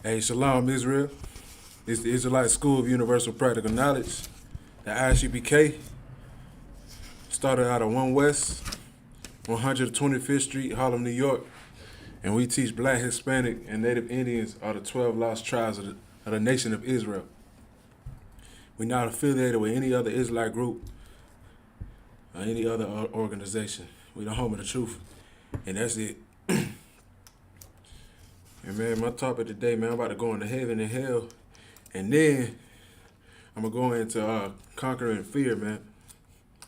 Hey, Shalom, Israel. It's the Israelite School of Universal Practical Knowledge. The I.S.U.P.K. started out of 1 West, 125th Street, Harlem, New York. And we teach Black, Hispanic, and Native Indians are the 12 lost tribes of the nation of Israel. We're not affiliated with any other Israelite group or any other organization. We're the home of the truth. And that's it. And man, my topic today, man, I'm about to go into heaven and hell. And then I'm going to go into conquering fear, man.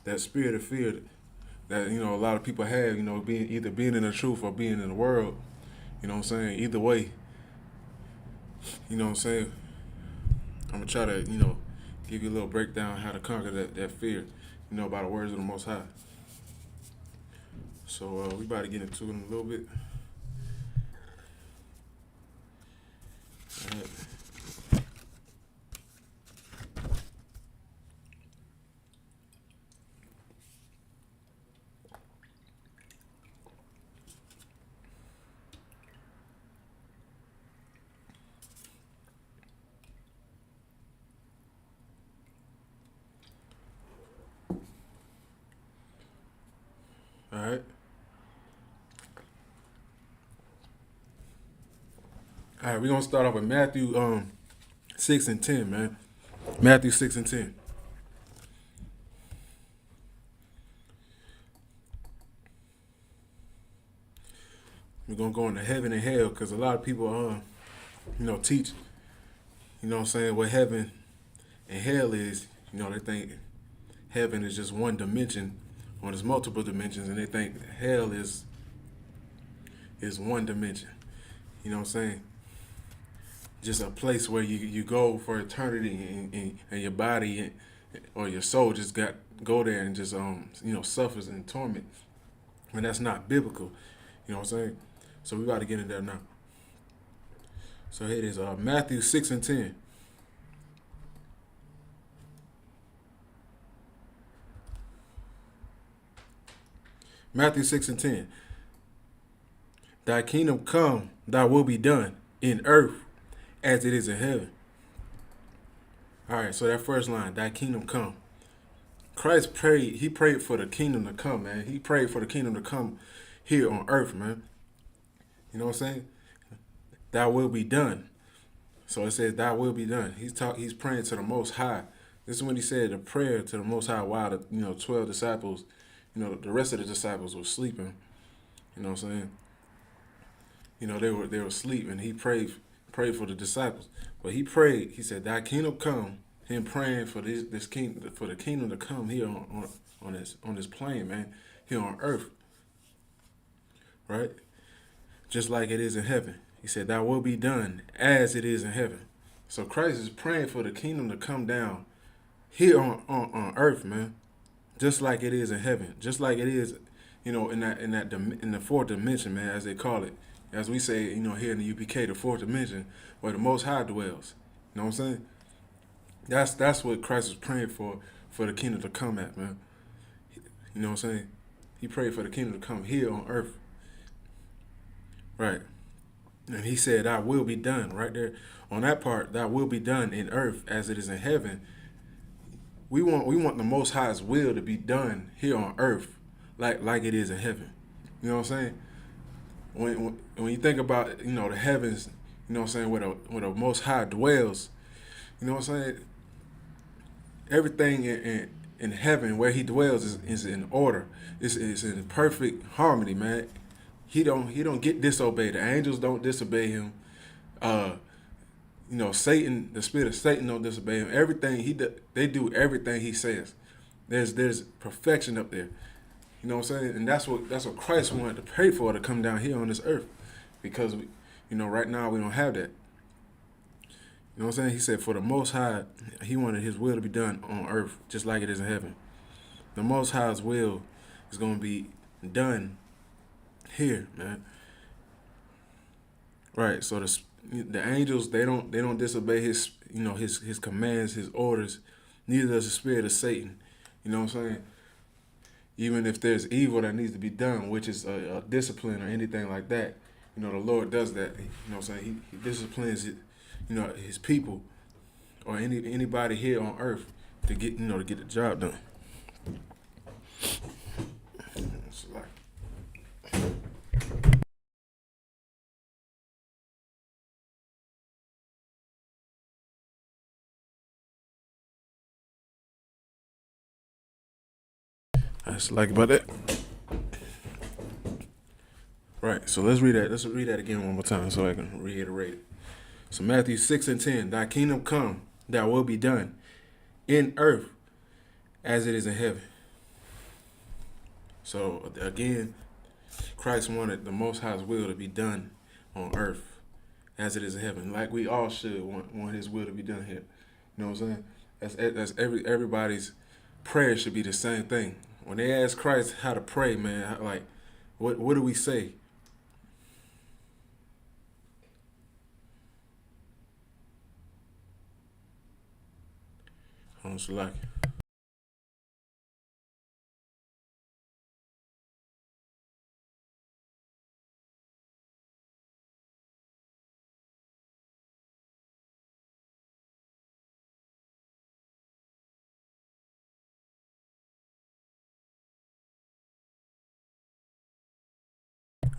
That spirit of fear that, a lot of people have, being in the truth or being in the world. You know what I'm saying? Either way, you know what I'm saying? I'm going to try to, give you a little breakdown how to conquer that fear, by the words of the Most High. So we about to get into it in a little bit. All right. All right. All right, we're going to start off with Matthew 6 and 10, man. Matthew 6 and 10. We're going to go into heaven and hell because a lot of people, teach, what heaven and hell is. They think heaven is just one dimension or there's multiple dimensions, and they think hell is one dimension. You know what I'm saying? Just a place where you go for eternity and your body or your soul just go there and just suffers in torment. And that's not biblical. You know what I'm saying? So we about to get in there now. So here it is, Matthew 6 and 10. Matthew 6 and 10. Thy kingdom come, thy will be done in earth as it is in heaven. All right, so that first line, thy kingdom come. Christ prayed, he prayed for the kingdom to come, man. He prayed for the kingdom to come here on earth, man. You know what I'm saying? Thy will be done. So it says, thy will be done. He's praying to the Most High. This is when he said the prayer to the Most High while the 12 disciples, the rest of the disciples were sleeping. You know what I'm saying? They were asleep, and he prayed for the disciples. But he prayed, he said, thy kingdom come. Him praying for this kingdom, for the kingdom to come here on this plane, man, here on earth. Right? Just like it is in heaven. He said, thy will be done as it is in heaven. So Christ is praying for the kingdom to come down here on earth, man. Just like it is in heaven. Just like it is, in the fourth dimension, man, as they call it. As we say, here in the UPK, the fourth dimension, where the Most High dwells. You know what I'm saying? That's what Christ was praying for the kingdom to come at, man. You know what I'm saying? He prayed for the kingdom to come here on earth. Right. And he said, thy will be done, right there. On that part, thy will be done in earth as it is in heaven. We want the Most High's will to be done here on earth like it is in heaven. You know what I'm saying? When you think about, the heavens, you know what I'm saying, where the Most High dwells, you know what I'm saying? Everything in heaven where he dwells is in order. It's in perfect harmony, man. He don't get disobeyed. The angels don't disobey him. Satan, the spirit of Satan don't disobey him. Everything they do everything he says. There's perfection up there. You know what I'm saying? And that's what Christ wanted to pray for, to come down here on this earth. Because right now we don't have that. You know what I'm saying? He said for the Most High, he wanted his will to be done on earth just like it is in heaven. The Most High's will is going to be done here, man. Right. So the angels, they don't disobey his his commands, his orders. Neither does the spirit of Satan. You know what I'm saying? Even if there's evil that needs to be done, which is a discipline or anything like that, the Lord does that. You know what I'm saying? He disciplines it, his people or anybody here on earth to get to get the job done. It's like, that's like about that. Right. So let's read that. Let's read that again one more time so I can reiterate it. So Matthew 6:10, thy kingdom come, thy will be done in earth as it is in heaven. So again, Christ wanted the Most High's will to be done on earth as it is in heaven. Like we all should want his will to be done here. You know what I'm saying? That's everybody's prayer should be the same thing. When they ask Christ how to pray, man, like what do we say? I don't like it.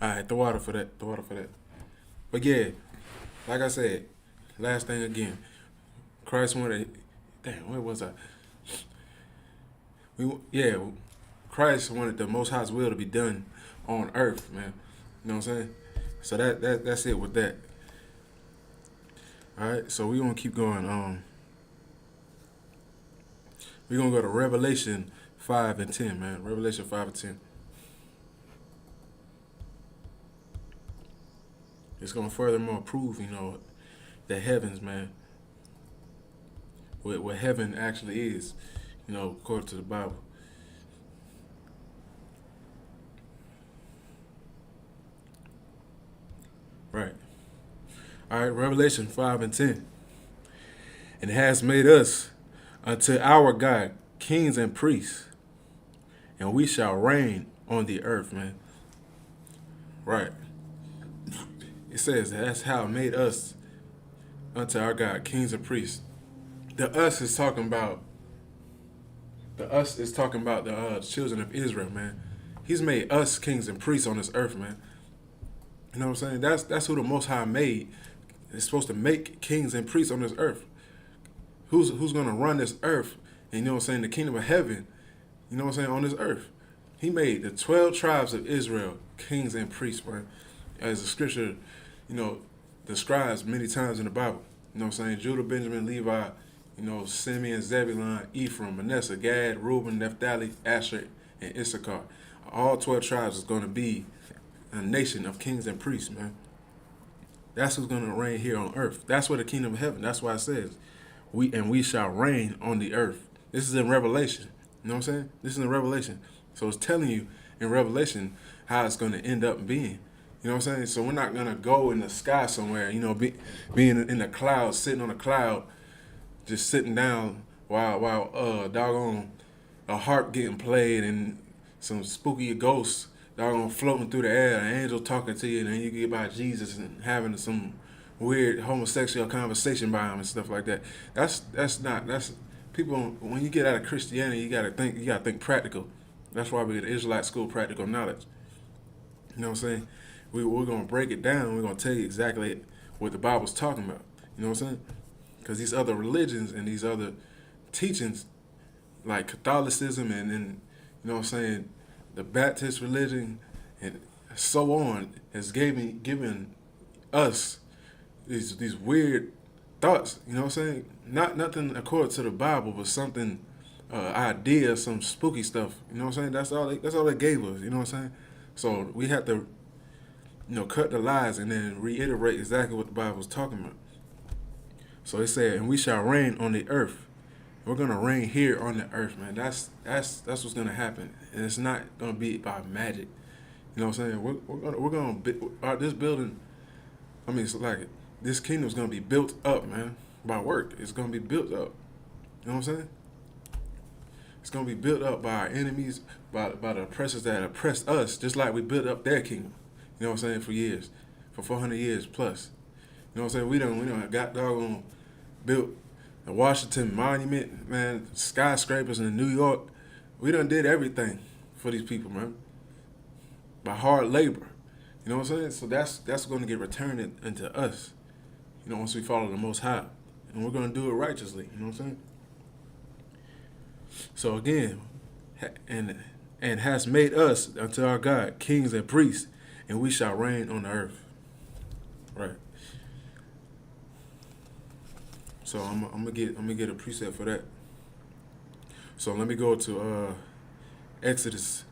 All right, the water for that. The water for that. But yeah, like I said, last thing again, Christ wanted. Damn, where was I? Yeah, Christ wanted the Most High's will to be done on earth, man. You know what I'm saying? So that's it with that. All right, so we're gonna keep going. We're gonna go to Revelation 5:10, man. Revelation 5:10. It's gonna furthermore prove, the heavens, man. What heaven actually is, according to the Bible. Right. All right, Revelation 5:10. And has made us unto our God kings and priests, and we shall reign on the earth, man. Right. It says that's how it made us unto our God kings and priests. The us is talking about the children of Israel, man. He's made us kings and priests on this earth, man. You know what I'm saying? That's who the Most High made. It's supposed to make kings and priests on this earth. Who's gonna run this earth? And you know what I'm saying? The kingdom of heaven. You know what I'm saying? On this earth, He made the 12 tribes of Israel kings and priests, man. As the scripture, describes many times in the Bible. You know what I'm saying? Judah, Benjamin, Levi, Simeon, Zebulun, Ephraim, Manasseh, Gad, Reuben, Naphtali, Asher, and Issachar. All 12 tribes is going to be a nation of kings and priests, man. That's who's going to reign here on earth. That's where the kingdom of heaven. That's why it says, we shall reign on the earth. This is in Revelation. You know what I'm saying? This is in Revelation. So it's telling you in Revelation how it's going to end up being. You know what I'm saying? So we're not going to go in the sky somewhere, being in the clouds, sitting on a cloud, just sitting down while doggone a harp getting played and some spooky ghosts doggone floating through the air, an angel talking to you, and then you get by Jesus and having some weird homosexual conversation by him and stuff like that. That's people. When you get out of Christianity, you gotta think practical. That's why we get the Israelite school practical knowledge. You know what I'm saying? We're gonna break it down. We're gonna tell you exactly what the Bible's talking about. You know what I'm saying? Because these other religions and these other teachings, like Catholicism and then, you know what I'm saying, the Baptist religion and so on, has given us these weird thoughts. You know what I'm saying? Nothing according to the Bible, but something idea, some spooky stuff. You know what I'm saying? That's all they gave us. You know what I'm saying? So we have to, cut the lies and then reiterate exactly what the Bible's talking about. So it said, and we shall reign on the earth. We're gonna reign here on the earth, man. That's what's gonna happen, and it's not gonna be by magic. You know what I'm saying? We're gonna this building. I mean, it's like this kingdom's gonna be built up, man, by work. It's gonna be built up. You know what I'm saying? It's gonna be built up by our enemies, by the oppressors that oppressed us, just like we built up their kingdom. You know what I'm saying? For years, for 400 years plus. You know what I'm saying? We done got doggone built the Washington Monument, man, skyscrapers in New York. We done did everything for these people, man, by hard labor. You know what I'm saying? So that's going to get returned into us, you know, once we follow the Most High. And we're going to do it righteously, you know what I'm saying? So again, and has made us unto our God kings and priests, and we shall reign on the earth. Right. So I'm gonna get a precept for that. So let me go to Exodus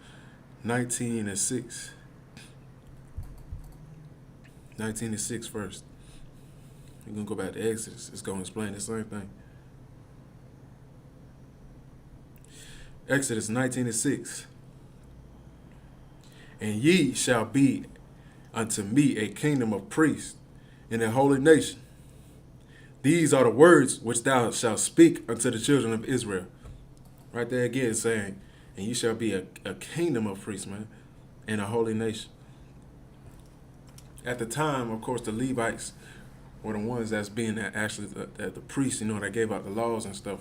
19:6. 19:6 first. We're gonna go back to Exodus. It's gonna explain the same thing. Exodus 19:6. And ye shall be unto me a kingdom of priests and a holy nation. These are the words which thou shalt speak unto the children of Israel. Right there again saying, and you shall be a kingdom of priests, man, and a holy nation. At the time, of course, the Levites were the ones that's being actually the priests, you know, that gave out the laws and stuff.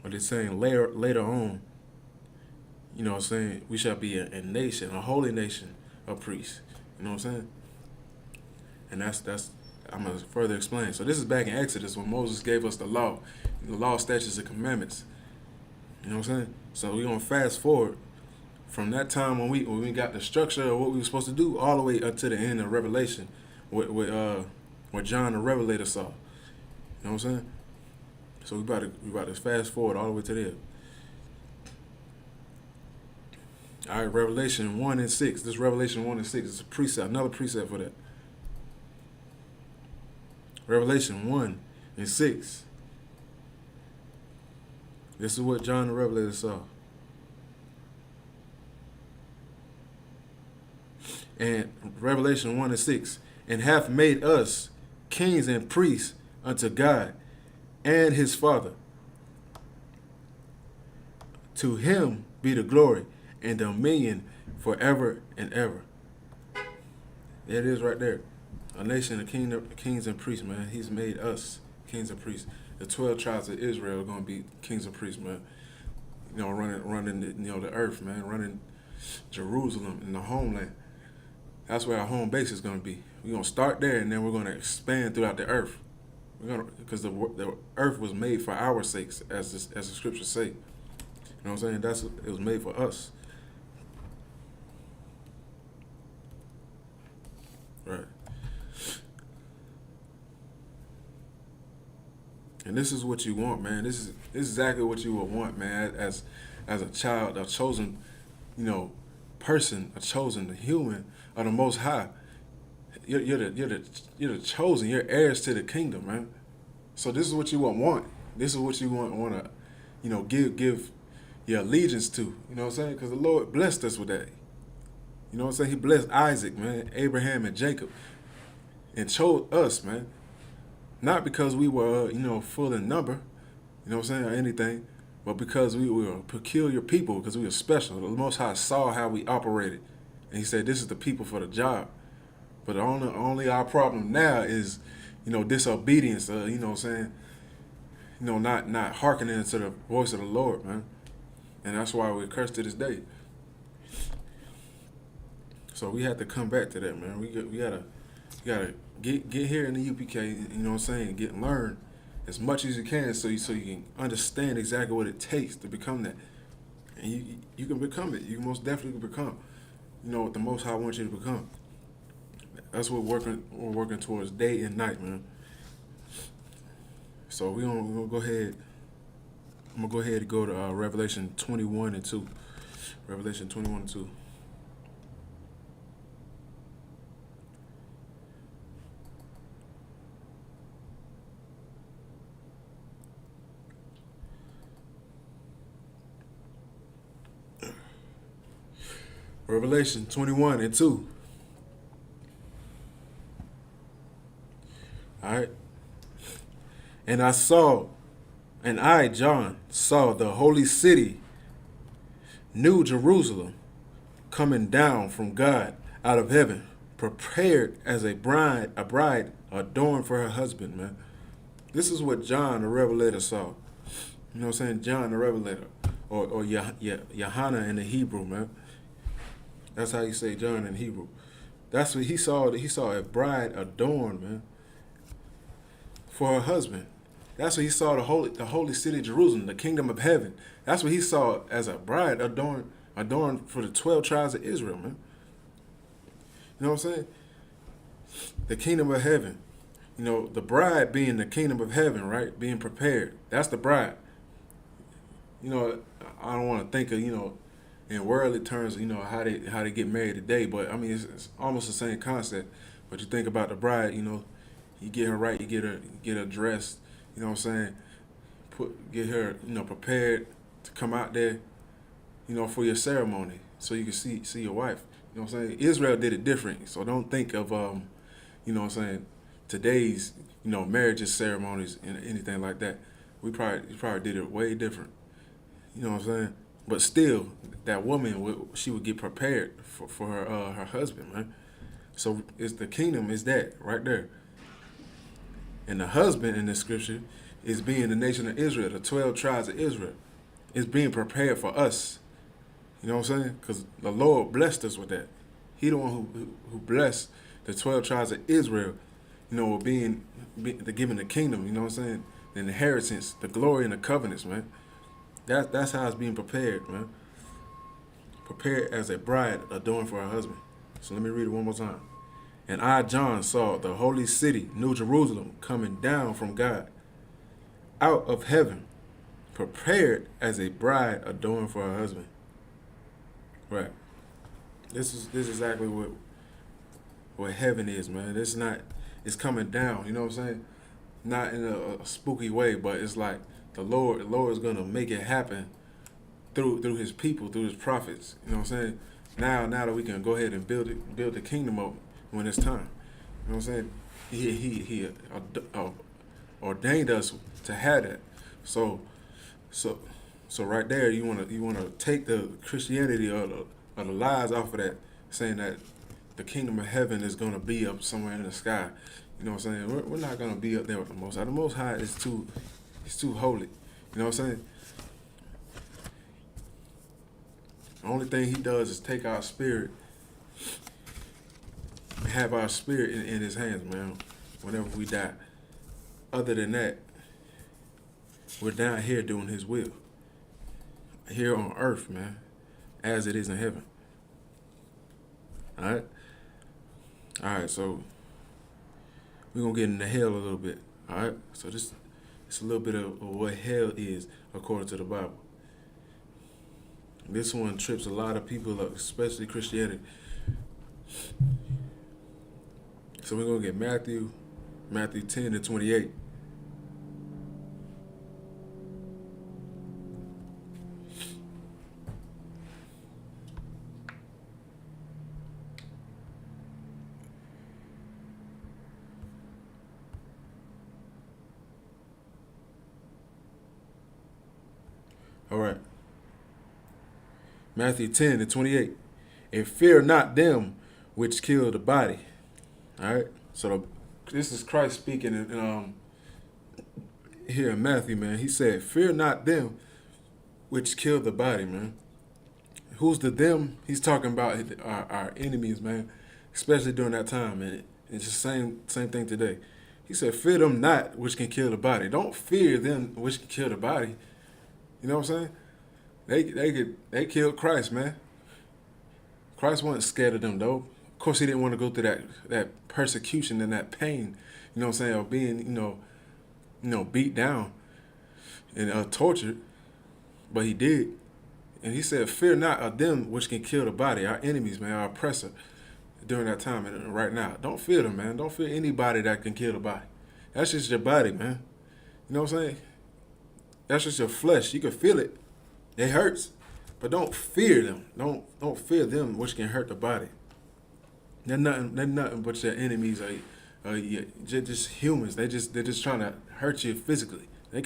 But it's saying later on, you know what I'm saying, we shall be a nation, a holy nation of priests. You know what I'm saying? And that's I'm going to further explain. So this is back in Exodus when Moses gave us the law, statutes, and commandments. You know what I'm saying? So we're going to fast forward from that time when we got the structure of what we were supposed to do all the way up to the end of Revelation what John the Revelator saw. You know what I'm saying? So we about to fast forward all the way to there. All right, Revelation 1:6. This Revelation 1:6 is a precept, another precept for that. Revelation 1:6. This is what John the Revelator saw. And Revelation 1:6. And hath made us kings and priests unto God and his Father. To him be the glory and dominion forever and ever. There it is right there. A nation of kings and priests, man. He's made us kings and priests. The 12 tribes of Israel are going to be kings and priests, man. You know, running the earth, man. Running Jerusalem and the homeland. That's where our home base is going to be. We're going to start there, and then we're going to expand throughout the earth. Because the earth was made for our sakes, as the scriptures say. You know what I'm saying? It was made for us. Right. And this is what you want, man. This is exactly what you would want, man, as a child, a chosen, person, a chosen human of the Most High. You're the chosen. You're heirs to the kingdom, man. So this is what you want. This is what you want to, give your allegiance to. You know what I'm saying? Because the Lord blessed us with that. You know what I'm saying? He blessed Isaac, man, Abraham and Jacob, and chose us, man. Not because we were, full in number, you know what I'm saying, or anything, but because we were a peculiar people, because we were special. The Most High saw how we operated, and he said, this is the people for the job. But only our problem now is, disobedience, you know what I'm saying, not hearkening to the voice of the Lord, man. And that's why we're cursed to this day. So we have to come back to that, man. We gotta get here in the UPK, you know what I'm saying, learn as much as you can so you can understand exactly what it takes to become that. And you can become it. You most definitely can become, what the Most High wants you to become. That's what we're working towards day and night, man. So we're gonna go ahead. I'm gonna go ahead and go to Revelation 21:2. Revelation 21:2. Revelation 21:2. All right. And I, John, saw the holy city, New Jerusalem, coming down from God out of heaven, prepared as a bride adorned for her husband, man. This is what John the Revelator saw. You know what I'm saying? John the Revelator, or YAHANNA in the Hebrew, man. That's how you say John in Hebrew. That's what he saw. He saw a bride adorned, man, for her husband. That's what he saw, the holy city Jerusalem, the kingdom of heaven. That's what he saw as a bride adorned for the 12 tribes of Israel, man. You know what I'm saying? The kingdom of heaven. You know, the bride being the kingdom of heaven, right? Being prepared. That's the bride. You know, I don't want to think of, you know, in worldly terms, you know, how they get married today, but I mean, it's almost the same concept. But you think about the bride, you know, you get her right, you get her dressed, you know what I'm saying? Get her, you know, prepared to come out there, you know, for your ceremony, so you can see your wife. You know what I'm saying? Israel did it different, so don't think of you know what I'm saying, today's, you know, marriages ceremonies and anything like that. We probably did it way different. You know what I'm saying? But still, that woman, she would get prepared for her husband, man. So it's the kingdom is that right there. And the husband in the scripture is being the nation of Israel, the 12 tribes of Israel. It's being prepared for us. You know what I'm saying? Because the Lord blessed us with that. He the one who blessed the 12 tribes of Israel, you know, with giving the kingdom, you know what I'm saying? The inheritance, the glory and the covenants, man. That's how it's being prepared, man. Prepared as a bride adorned for her husband. So let me read it one more time. And I, John, saw the holy city, New Jerusalem, coming down from God, out of heaven, prepared as a bride adorned for her husband. Right. This is exactly what heaven is, man. It's coming down, you know what I'm saying? Not in a spooky way, but it's like the Lord is gonna make it happen through his people, through his prophets. You know what I'm saying? Now that we can go ahead and build the kingdom up when it's time. You know what I'm saying? He ordained us to have that. So right there, you wanna take the Christianity or the lies off of that, saying that the kingdom of heaven is gonna be up somewhere in the sky. You know what I'm saying? We're not gonna be up there with the Most High. The Most High is too holy. You know what I'm saying? The only thing he does is take our spirit, have our spirit in his hands, man, whenever we die. Other than that, we're down here doing his will. Here on earth, man, as it is in heaven. Alright? Alright, so we're going to get into hell a little bit. Alright? So it's a little bit of what hell is according to the Bible. This one trips a lot of people up, especially Christianity. So we're going to get Matthew 10:28. All right. Matthew 10:28. And fear not them which kill the body. All right. So this is Christ speaking in here in Matthew, man. He said, fear not them which kill the body, man. Who's the them? He's talking about our enemies, man, especially during that time, man. It's the same thing today. He said, fear them not which can kill the body. Don't fear them which can kill the body. You know what I'm saying? They killed Christ, man. Christ wasn't scared of them, though. Of course, he didn't want to go through that persecution and that pain, you know what I'm saying, of being, you know, beat down and tortured. But he did. And he said, fear not of them which can kill the body, our enemies, man, our oppressor during that time and right now. Don't fear them, man. Don't fear anybody that can kill the body. That's just your body, man. You know what I'm saying? That's just your flesh. You can feel it. It hurts. But don't fear them. Don't fear them which can hurt the body. They're nothing but your enemies. Just humans. They're just trying to hurt you physically. They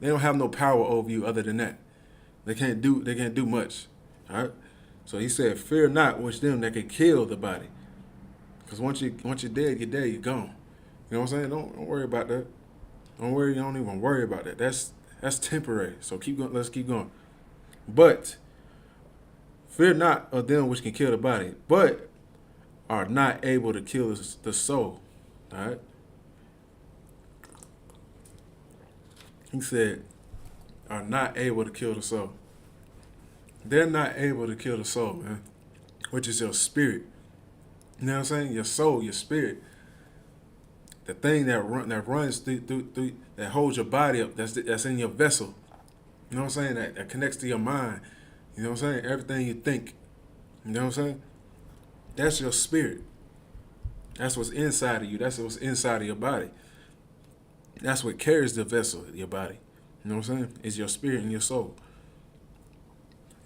don't have no power over you other than that. They can't do much. All right? So he said, fear not which them that can kill the body. Because once you're dead, you're gone. You know what I'm saying? Don't worry about that. Don't worry. Don't even worry about that. That's temporary. So keep going. Let's keep going. But fear not of them which can kill the body, but are not able to kill the soul. All right. He said, are not able to kill the soul. They're not able to kill the soul, man, which is your spirit. You know what I'm saying? Your soul, your spirit. The thing that runs through that holds your body up, that's in your vessel. You know what I'm saying? That connects to your mind. You know what I'm saying? Everything you think. You know what I'm saying? That's your spirit. That's what's inside of you. That's what's inside of your body. That's what carries the vessel of your body. You know what I'm saying? It's your spirit and your soul.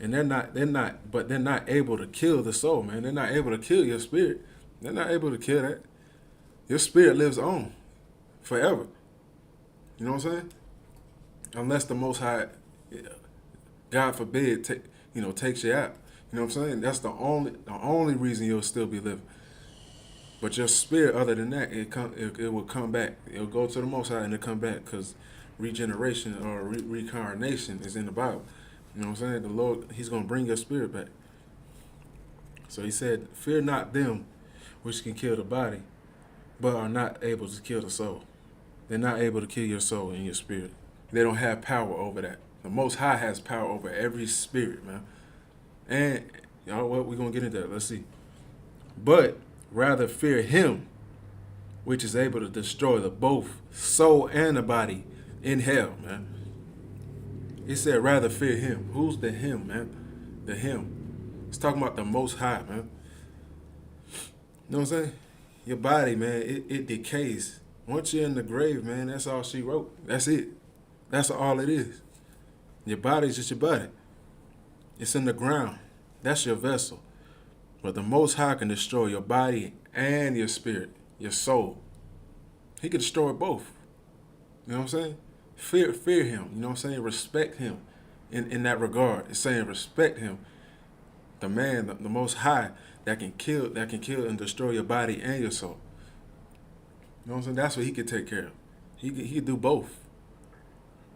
And they're not able to kill the soul, man. They're not able to kill your spirit. They're not able to kill that. Your spirit lives on forever. You know what I'm saying? Unless the Most High, God forbid, takes you out. You know what I'm saying? That's the only reason you'll still be living. But your spirit, other than that, it will come back. It'll go to the Most High and it'll come back, because regeneration or reincarnation is in the Bible. You know what I'm saying? The Lord, He's going to bring your spirit back. So He said, fear not them which can kill the body, but are not able to kill the soul. They're not able to kill your soul and your spirit. They don't have power over that. The Most High has power over every spirit, man. And, y'all, what we're going to get into that. Let's see. But rather fear Him, which is able to destroy both soul and the body in hell, man. He said, rather fear Him. Who's the Him, man? The Him. It's talking about the Most High, man. You know what I'm saying? Your body, man, it decays. Once you're in the grave, man, that's all she wrote. That's it. That's all it is. Your body's just your body. It's in the ground. That's your vessel. But the Most High can destroy your body and your spirit, your soul. He can destroy both. You know what I'm saying? Fear Him. You know what I'm saying? Respect Him in that regard. It's saying respect Him. The man, the Most High, that can kill and destroy your body and your soul. You know what I'm saying? That's what He can take care of. He can do both.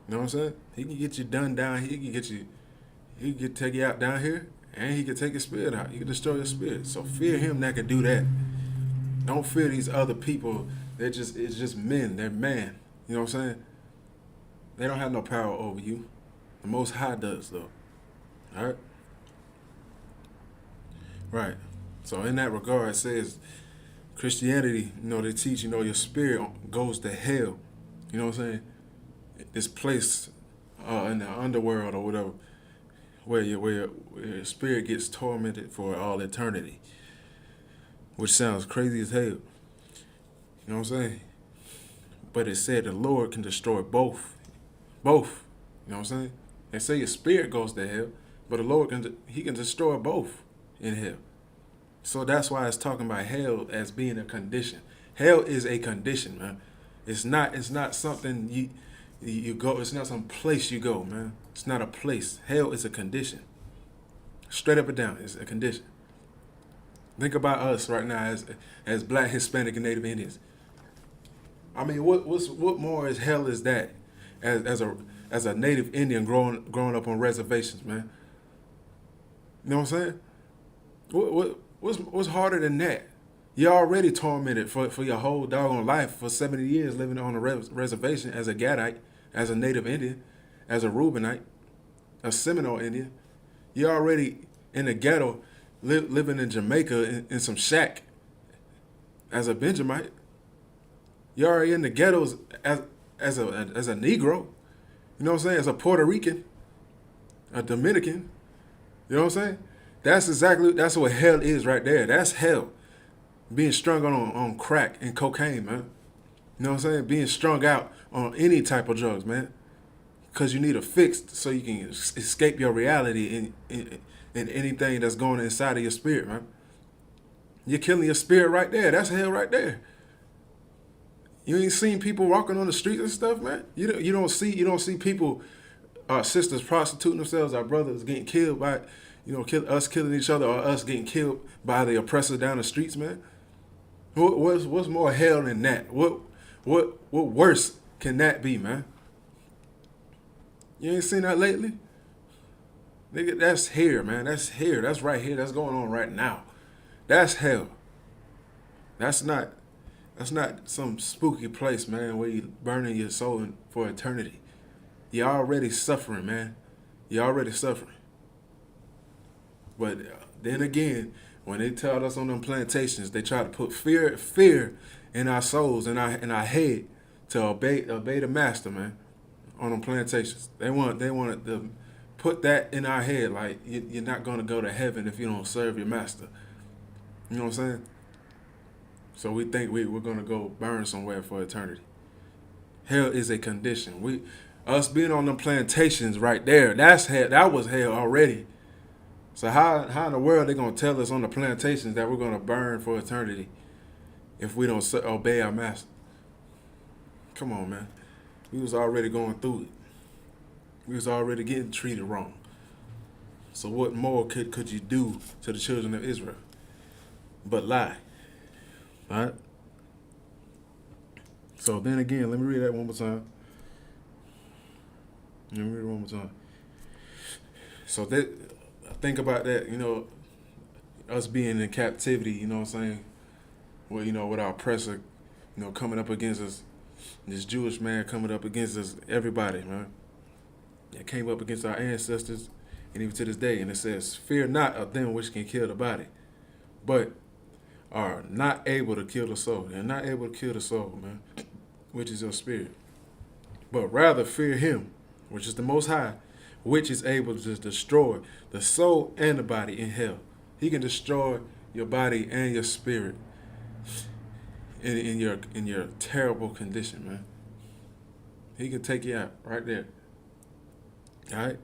You know what I'm saying? He can get you done down here. He can take you out down here, and He can take your spirit out. He can destroy your spirit. So fear Him that can do that. Don't fear these other people. It's just men. They're man. You know what I'm saying? They don't have no power over you. The Most High does, though. All right? Right. So in that regard, it says Christianity, they teach, your spirit goes to hell. You know what I'm saying? This place in the underworld or whatever, where your spirit gets tormented for all eternity, which sounds crazy as hell. You know what I'm saying? But it said the Lord can destroy both. Both. You know what I'm saying? They say your spirit goes to hell, but the Lord He can destroy both in hell. So that's why it's talking about hell as being a condition. Hell is a condition, man. It's not something you go. It's not some place you go, man. It's not a place. Hell is a condition. Straight up and down, it's a condition. Think about us right now as Black, Hispanic, and Native Indians. I mean, what more is hell is that as a Native Indian growing up on reservations, man? You know what I'm saying? What's harder than that? You're already tormented for your whole doggone life for 70 years living on a reservation as a Gadite, as a Native Indian, as a Reubenite, a Seminole Indian. You're already in the ghetto, living in Jamaica in some shack as a Benjamite. You're already in the ghettos as a Negro. You know what I'm saying? As a Puerto Rican, a Dominican. You know what I'm saying? That's what hell is right there. That's hell. Being strung on crack and cocaine, man. You know what I'm saying? Being strung out on any type of drugs, man. Because you need a fix so you can escape your reality in anything that's going inside of your spirit, man. You're killing your spirit right there. That's hell right there. You ain't seen people walking on the streets and stuff, man. You don't see people, our sisters prostituting themselves, our brothers getting killed by, us killing each other, or us getting killed by the oppressors down the streets, man. What's more hell than that? What worse can that be, man? You ain't seen that lately? Nigga, that's here, man. That's here. That's right here. That's going on right now. That's hell. That's not some spooky place, man, where you burning your soul for eternity. You're already suffering, man. You're already suffering. But then again, when they tell us on them plantations, they try to put fear in our souls, in our head, to obey the master, man. On them plantations, they wanted to put that in our head, like you're not gonna go to heaven if you don't serve your master. You know what I'm saying? So we think we're gonna go burn somewhere for eternity. Hell is a condition. Us being on them plantations right there, that's hell. That was hell already. So how in the world they gonna tell us on the plantations that we're gonna burn for eternity if we don't obey our master? Come on, man. We was already going through it. We was already getting treated wrong. So what more could you do to the children of Israel but lie? All right? So then again, let me read that one more time. So think about that, us being in captivity, you know what I'm saying? Well, with our oppressor, coming up against us, this Jewish man coming up against us, everybody, man. It came up against our ancestors, and even to this day. And it says, fear not of them which can kill the body, but are not able to kill the soul. They're not able to kill the soul, man, which is your spirit. But rather fear him, which is the Most High, which is able to destroy the soul and the body in hell. He can destroy your body and your spirit in your terrible condition, man. He can take you out right there. All right?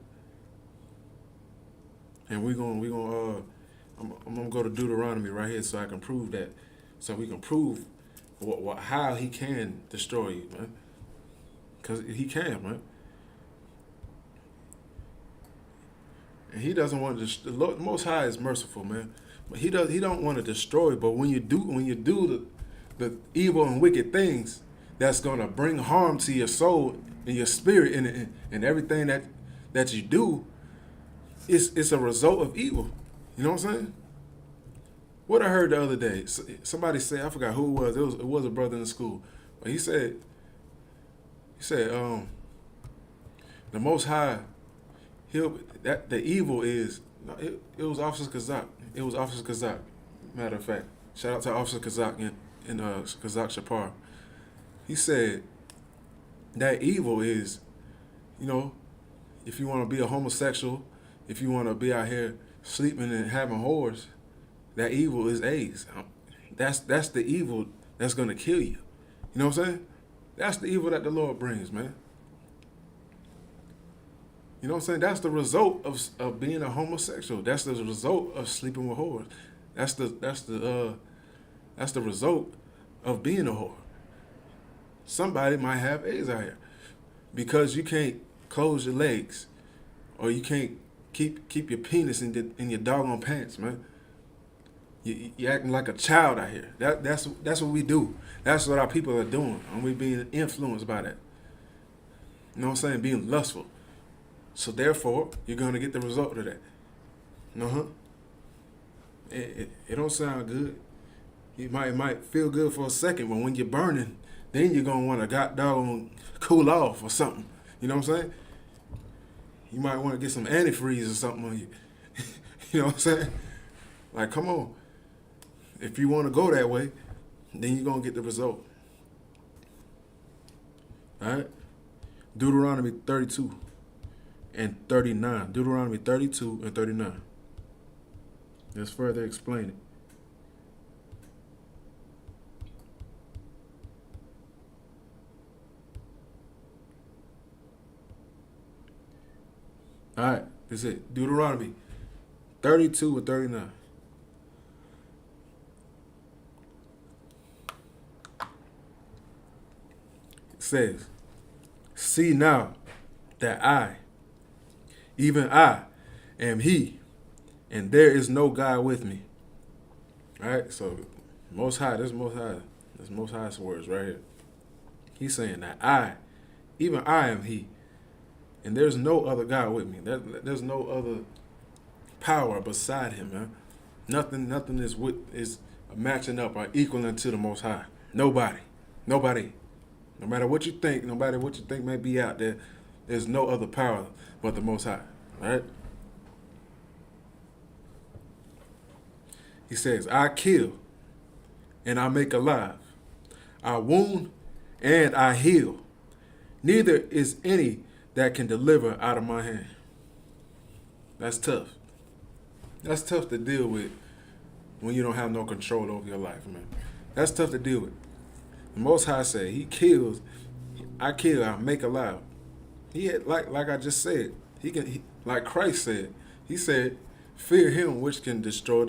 And I'm gonna go to Deuteronomy right here so I can prove that. So we can prove how he can destroy you, man. Because he can, man. And he doesn't want to. The Most High is merciful, man. But he don't want to destroy. But when you do the evil and wicked things, that's gonna bring harm to your soul and your spirit and everything that you do, it's a result of evil. You know what I'm saying? What I heard the other day, somebody said, I forgot who it was. It was a brother in the school. But he said, the Most High, the evil is, it was Officer Kazak. It was Officer Kazak. Matter of fact, shout out to Officer Kazak in Kazak Shapar. He said that evil is, if you want to be a homosexual, if you want to be out here sleeping and having whores, that evil is AIDS. That's the evil that's going to kill you. You know what I'm saying? That's the evil that the Lord brings, man. You know what I'm saying? That's the result of being a homosexual. That's the result of sleeping with whores. That's the result of being a whore. Somebody might have AIDS out here because you can't close your legs, or you can't keep your penis in your doggone pants, man. You acting like a child out here. That's what we do. That's what our people are doing, and we being influenced by that. You know what I'm saying? Being lustful. So therefore, you're gonna get the result of that. It don't sound good. It might feel good for a second, but when you're burning, then you're gonna want to doggone cool off or something. You know what I'm saying? You might want to get some antifreeze or something on you. You know what I'm saying? Like, come on. If you want to go that way, then you're going to get the result. All right? Deuteronomy 32 and 39. Deuteronomy 32 and 39. Let's further explain it. All right, that's it. Deuteronomy 32 and 39. It says, see now that I, even I, am he, and there is no God with me. All right, so Most High, this Most High's words right here. He's saying that even I am He, and there's no other God with me. There's no other power beside Him, man. Nothing is matching up or equaling to the Most High. Nobody. No matter what you think, no matter what you think may be out there, there's no other power but the Most High. All right? He says, I kill and I make alive. I wound and I heal. Neither is any that can deliver out of my hand. That's tough. That's tough to deal with when you don't have no control over your life, man. That's tough to deal with. The Most High said, He kills, I kill, I make alive. He had, like I just said, like Christ said, He said, fear Him which can destroy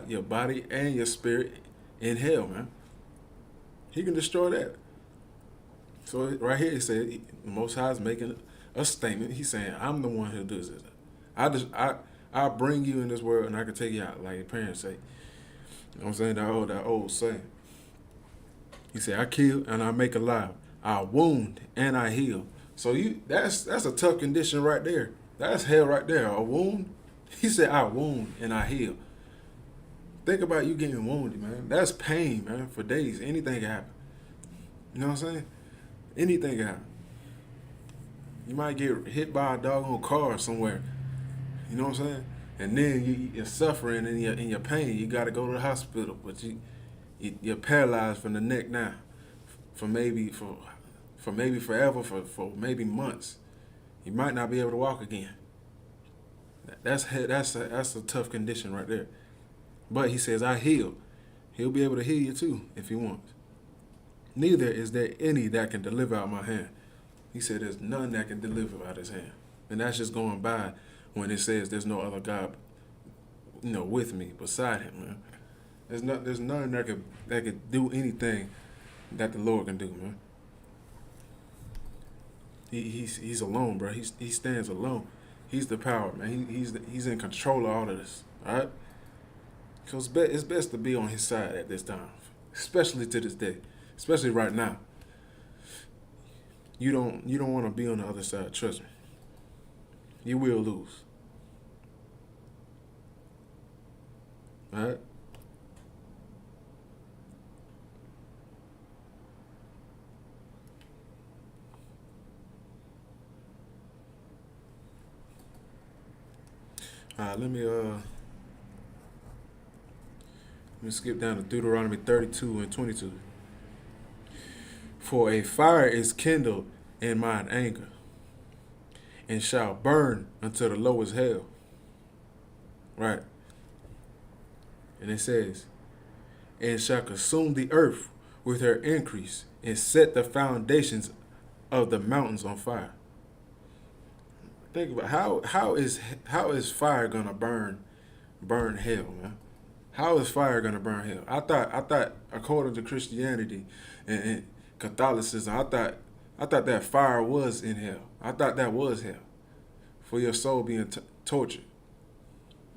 your body and your spirit in hell, man. He can destroy that. So right here, He said, the Most High is making a statement. He's saying, I'm the one who does this. I bring you in this world and I can take you out, like your parents say. You know what I'm saying? That old saying. He said, I kill and I make alive. I wound and I heal. So that's a tough condition right there. That's hell right there. A wound. He said, I wound and I heal. Think about you getting wounded, man. That's pain, man, for days. Anything can happen. You know what I'm saying? Anything can happen. You might get hit by a doggone car somewhere. You know what I'm saying? And then you're suffering and you're pain. You got to go to the hospital, but you're paralyzed from the neck now, for maybe forever, for maybe months. You might not be able to walk again. That's a tough condition right there. But He says, I heal. He'll be able to heal you too if He wants. Neither is there any that can deliver out my hand. He said there's none that can deliver out His hand. And that's just going by when it says there's no other God, with me, beside Him, man. There's none that could do anything that the Lord can do, man. He's alone, bro. He stands alone. He's the power, man. He's in control of all of this. All right. So it's best to be on His side at this time, especially to this day, especially right now. You don't want to be on the other side. Trust me. You will lose. All right. All right, let me skip down to Deuteronomy 32 and 22. For a fire is kindled in mine anger, and shall burn unto the lowest hell. Right. And it says, and shall consume the earth with her increase, and set the foundations of the mountains on fire. Think about how is fire gonna burn hell, man? How is fire gonna burn hell? I thought according to Christianity and Catholicism, I thought that fire was in hell. I thought that was hell, for your soul being tortured,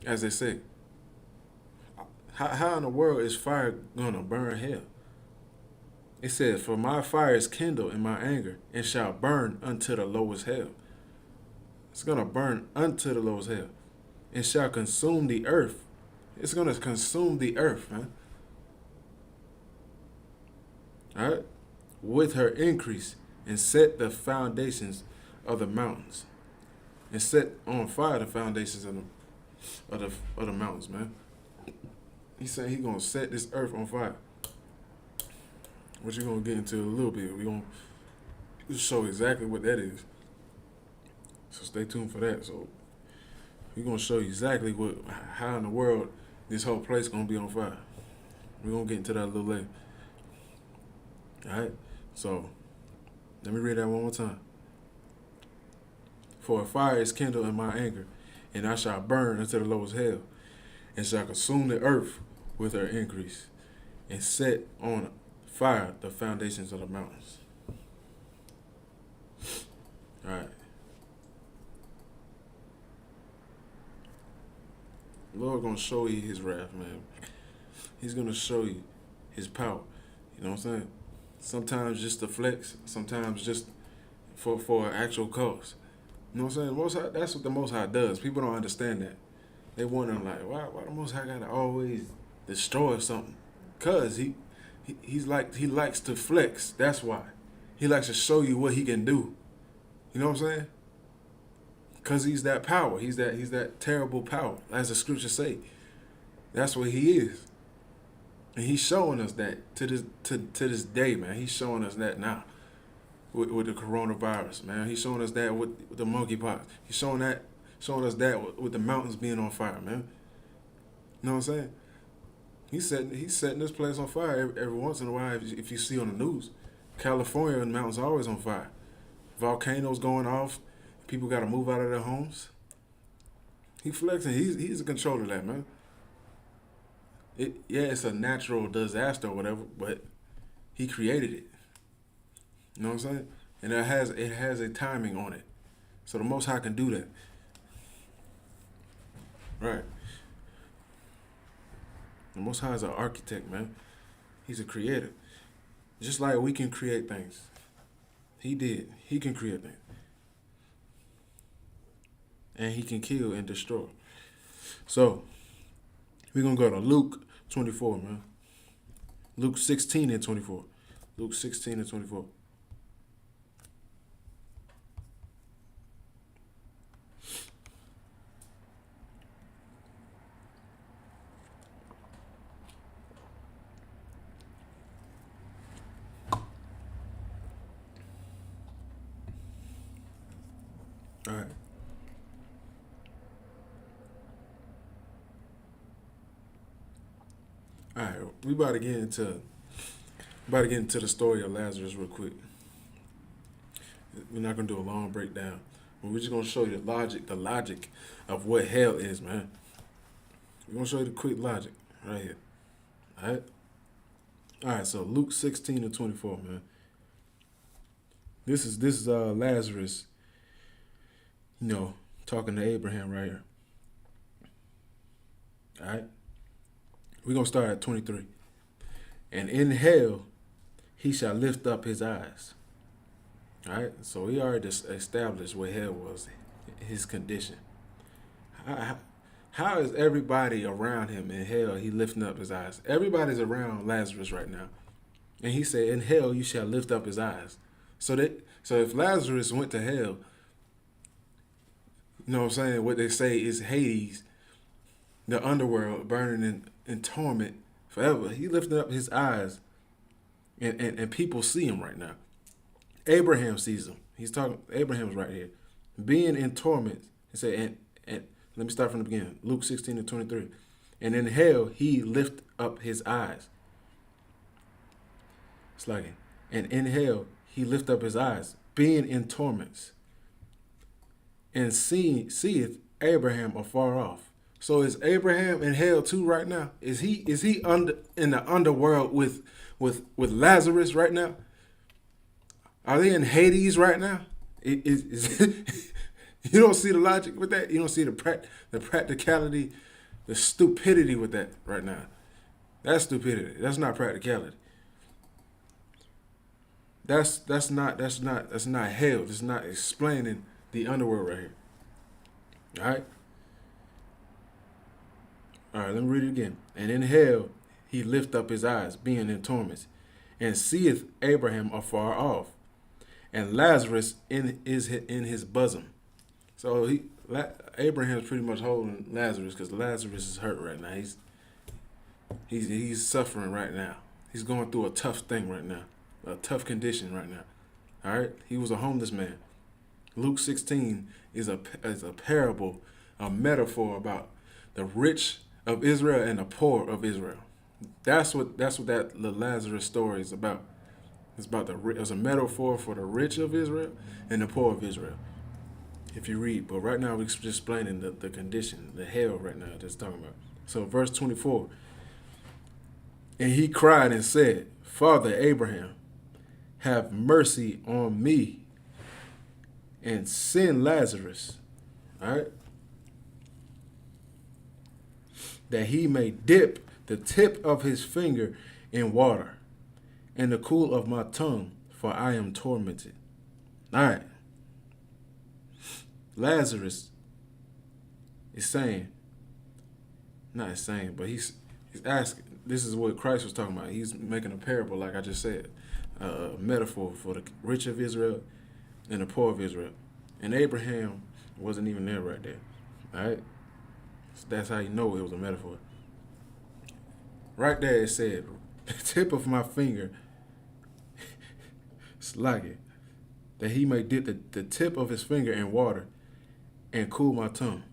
as they say. How in the world is fire gonna burn hell? It says, for my fire is kindled in my anger, and shall burn unto the lowest hell. It's going to burn unto the lowest hell, and shall consume the earth. It's going to consume the earth, man. All right? With her increase, and set the foundations of the mountains. And set on fire the foundations of the mountains, man. He said He's going to set this earth on fire. Which we're going to get into a little bit. We're going to show exactly what that is. So stay tuned for that. So we're going to show you exactly how in the world this whole place is going to be on fire. We're going to get into that a little later. All right? So let me read that one more time. For a fire is kindled in my anger, and I shall burn unto the lowest hell, and shall consume the earth with her increase, and set on fire the foundations of the mountains. All right. The Lord going to show you His wrath, man. He's going to show you his power. You know what I'm saying? Sometimes just to flex, sometimes just for an actual cause. You know what I'm saying? Most High, that's what the Most High does. People don't understand that. They wondering like, why the Most High gotta always destroy something? Cause he likes to flex. That's why. He likes to show you what he can do. You know what I'm saying? Cause he's that power. He's that terrible power, as the scriptures say. That's what he is. And he's showing us that to this day, man. He's showing us that now with the coronavirus, man. He's showing us that with the monkeypox. He's showing us that with the mountains being on fire, man. You know what I'm saying? He's setting this place on fire every once in a while. If you see on the news, California and mountains are always on fire. Volcanoes going off. People got to move out of their homes. He flexing. He's in control of that, man. It's a natural disaster or whatever, but he created it. You know what I'm saying? And it has a timing on it. So the Most High can do that. Right. The Most High is an architect, man. He's a creator. Just like we can create things. He did. He can create things. And he can kill and destroy. So, we're going to go to Luke 24, man. Luke 16 and 24. Luke 16 and 24. All right. All right, we about to get into the story of Lazarus real quick. We're not gonna do a long breakdown, but we're just gonna show you the logic of what hell is, man. We're gonna show you the quick logic right here. All right. So Luke 16 and 24, man. This is Lazarus, talking to Abraham right here. All right. We're going to start at 23. And in hell, he shall lift up his eyes. All right. So we already established what hell was, his condition. How is everybody around him in hell, he lifting up his eyes? Everybody's around Lazarus right now. And he said, in hell, you shall lift up his eyes. So if Lazarus went to hell, you know what I'm saying, what they say is Hades, the underworld, burning in torment forever. He lifted up his eyes, and people see him right now. Abraham sees him. Abraham's right here. Being in torment, he said, and let me start from the beginning. Luke 16 and 23. And in hell, he lift up his eyes. It's like, and in hell, he lift up his eyes, being in torments, and seeth Abraham afar off. So is Abraham in hell too right now? Is he in the underworld with Lazarus right now? Are they in Hades right now? You don't see the logic with that. You don't see the practicality, the stupidity with that right now. That's stupidity. That's not practicality. That's not hell. That's not explaining the underworld right here. All right. All right, let me read it again. And in hell he lift up his eyes, being in torments, and seeth Abraham afar off, and Lazarus in his bosom. So Abraham's pretty much holding Lazarus because Lazarus is hurt right now. He's suffering right now. He's going through a tough thing right now, a tough condition right now. All right, he was a homeless man. Luke 16 is a parable, a metaphor about the rich of Israel and the poor of Israel. That's what the Lazarus story is about. It's a metaphor for the rich of Israel and the poor of Israel. If you read, but right now we're just explaining the condition, the hell right now that's talking about. So verse 24. And he cried and said, Father Abraham, have mercy on me and send Lazarus, all right, that he may dip the tip of his finger in water, and the cool of my tongue, for I am tormented. All right. Lazarus is saying, not saying, but he's asking. This is what Christ was talking about. He's making a parable, like I just said, a metaphor for the rich of Israel and the poor of Israel. And Abraham wasn't even there right there. All right? So that's how you know it was a metaphor. Right there it said, the tip of my finger, it's like it, that he may dip the tip of his finger in water and cool my tongue.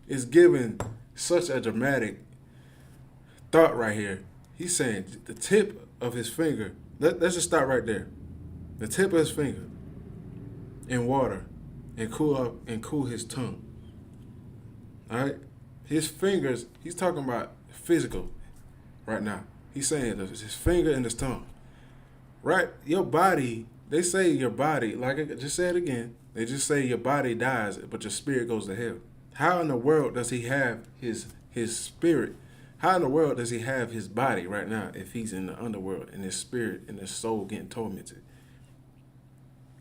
It's giving such a dramatic thought right here. He's saying the tip of his finger, let's just start right there. The tip of his finger in water and cool his tongue. All right? His fingers, he's talking about physical right now. He's saying his finger and his tongue. Right? Your body, they say your body, like I just said again, they just say your body dies, but your spirit goes to hell. How in the world does he have his spirit? How in the world does he have his body right now if he's in the underworld and his spirit and his soul getting tormented?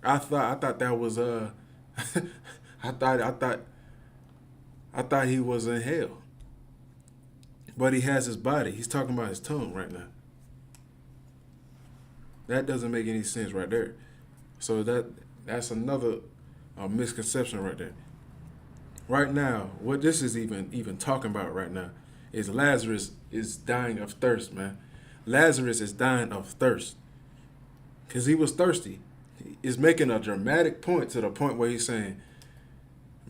I thought that was I thought he was in hell. But he has his body. He's talking about his tongue right now. That doesn't make any sense right there. So that's another misconception right there. Right now, what this is even talking about right now is Lazarus is dying of thirst, man. Lazarus is dying of thirst because he was thirsty. He's making a dramatic point to the point where he's saying,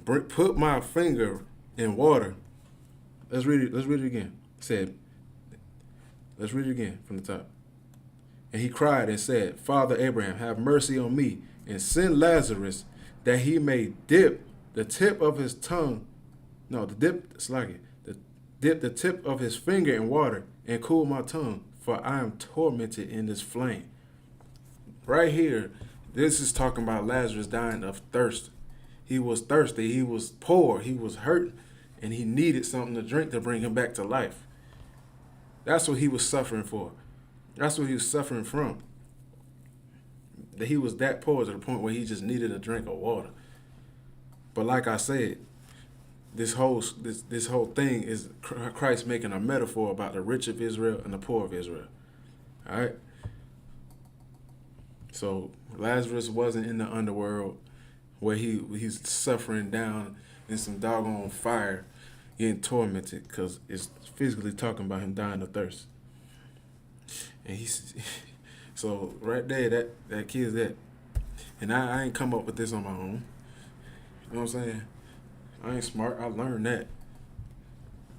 put my finger in water. Let's read it again. Let's read it again from the top. And he cried and said, Father Abraham, have mercy on me and send Lazarus that he may dip the tip of his tongue. No, dip the tip of his finger in water and cool my tongue, for I am tormented in this flame. Right here, this is talking about Lazarus dying of thirst. He was thirsty, he was poor, he was hurt, and he needed something to drink to bring him back to life. That's what he was suffering for. That's what he was suffering from. That he was that poor to the point where he just needed a drink of water. But like I said, this whole thing is Christ making a metaphor about the rich of Israel and the poor of Israel. All right? So Lazarus wasn't in the underworld where he's suffering down in some doggone fire, getting tormented, because it's physically talking about him dying of thirst. And so right there, that kid's that. And I ain't come up with this on my own. You know what I'm saying? I ain't smart. I learned that.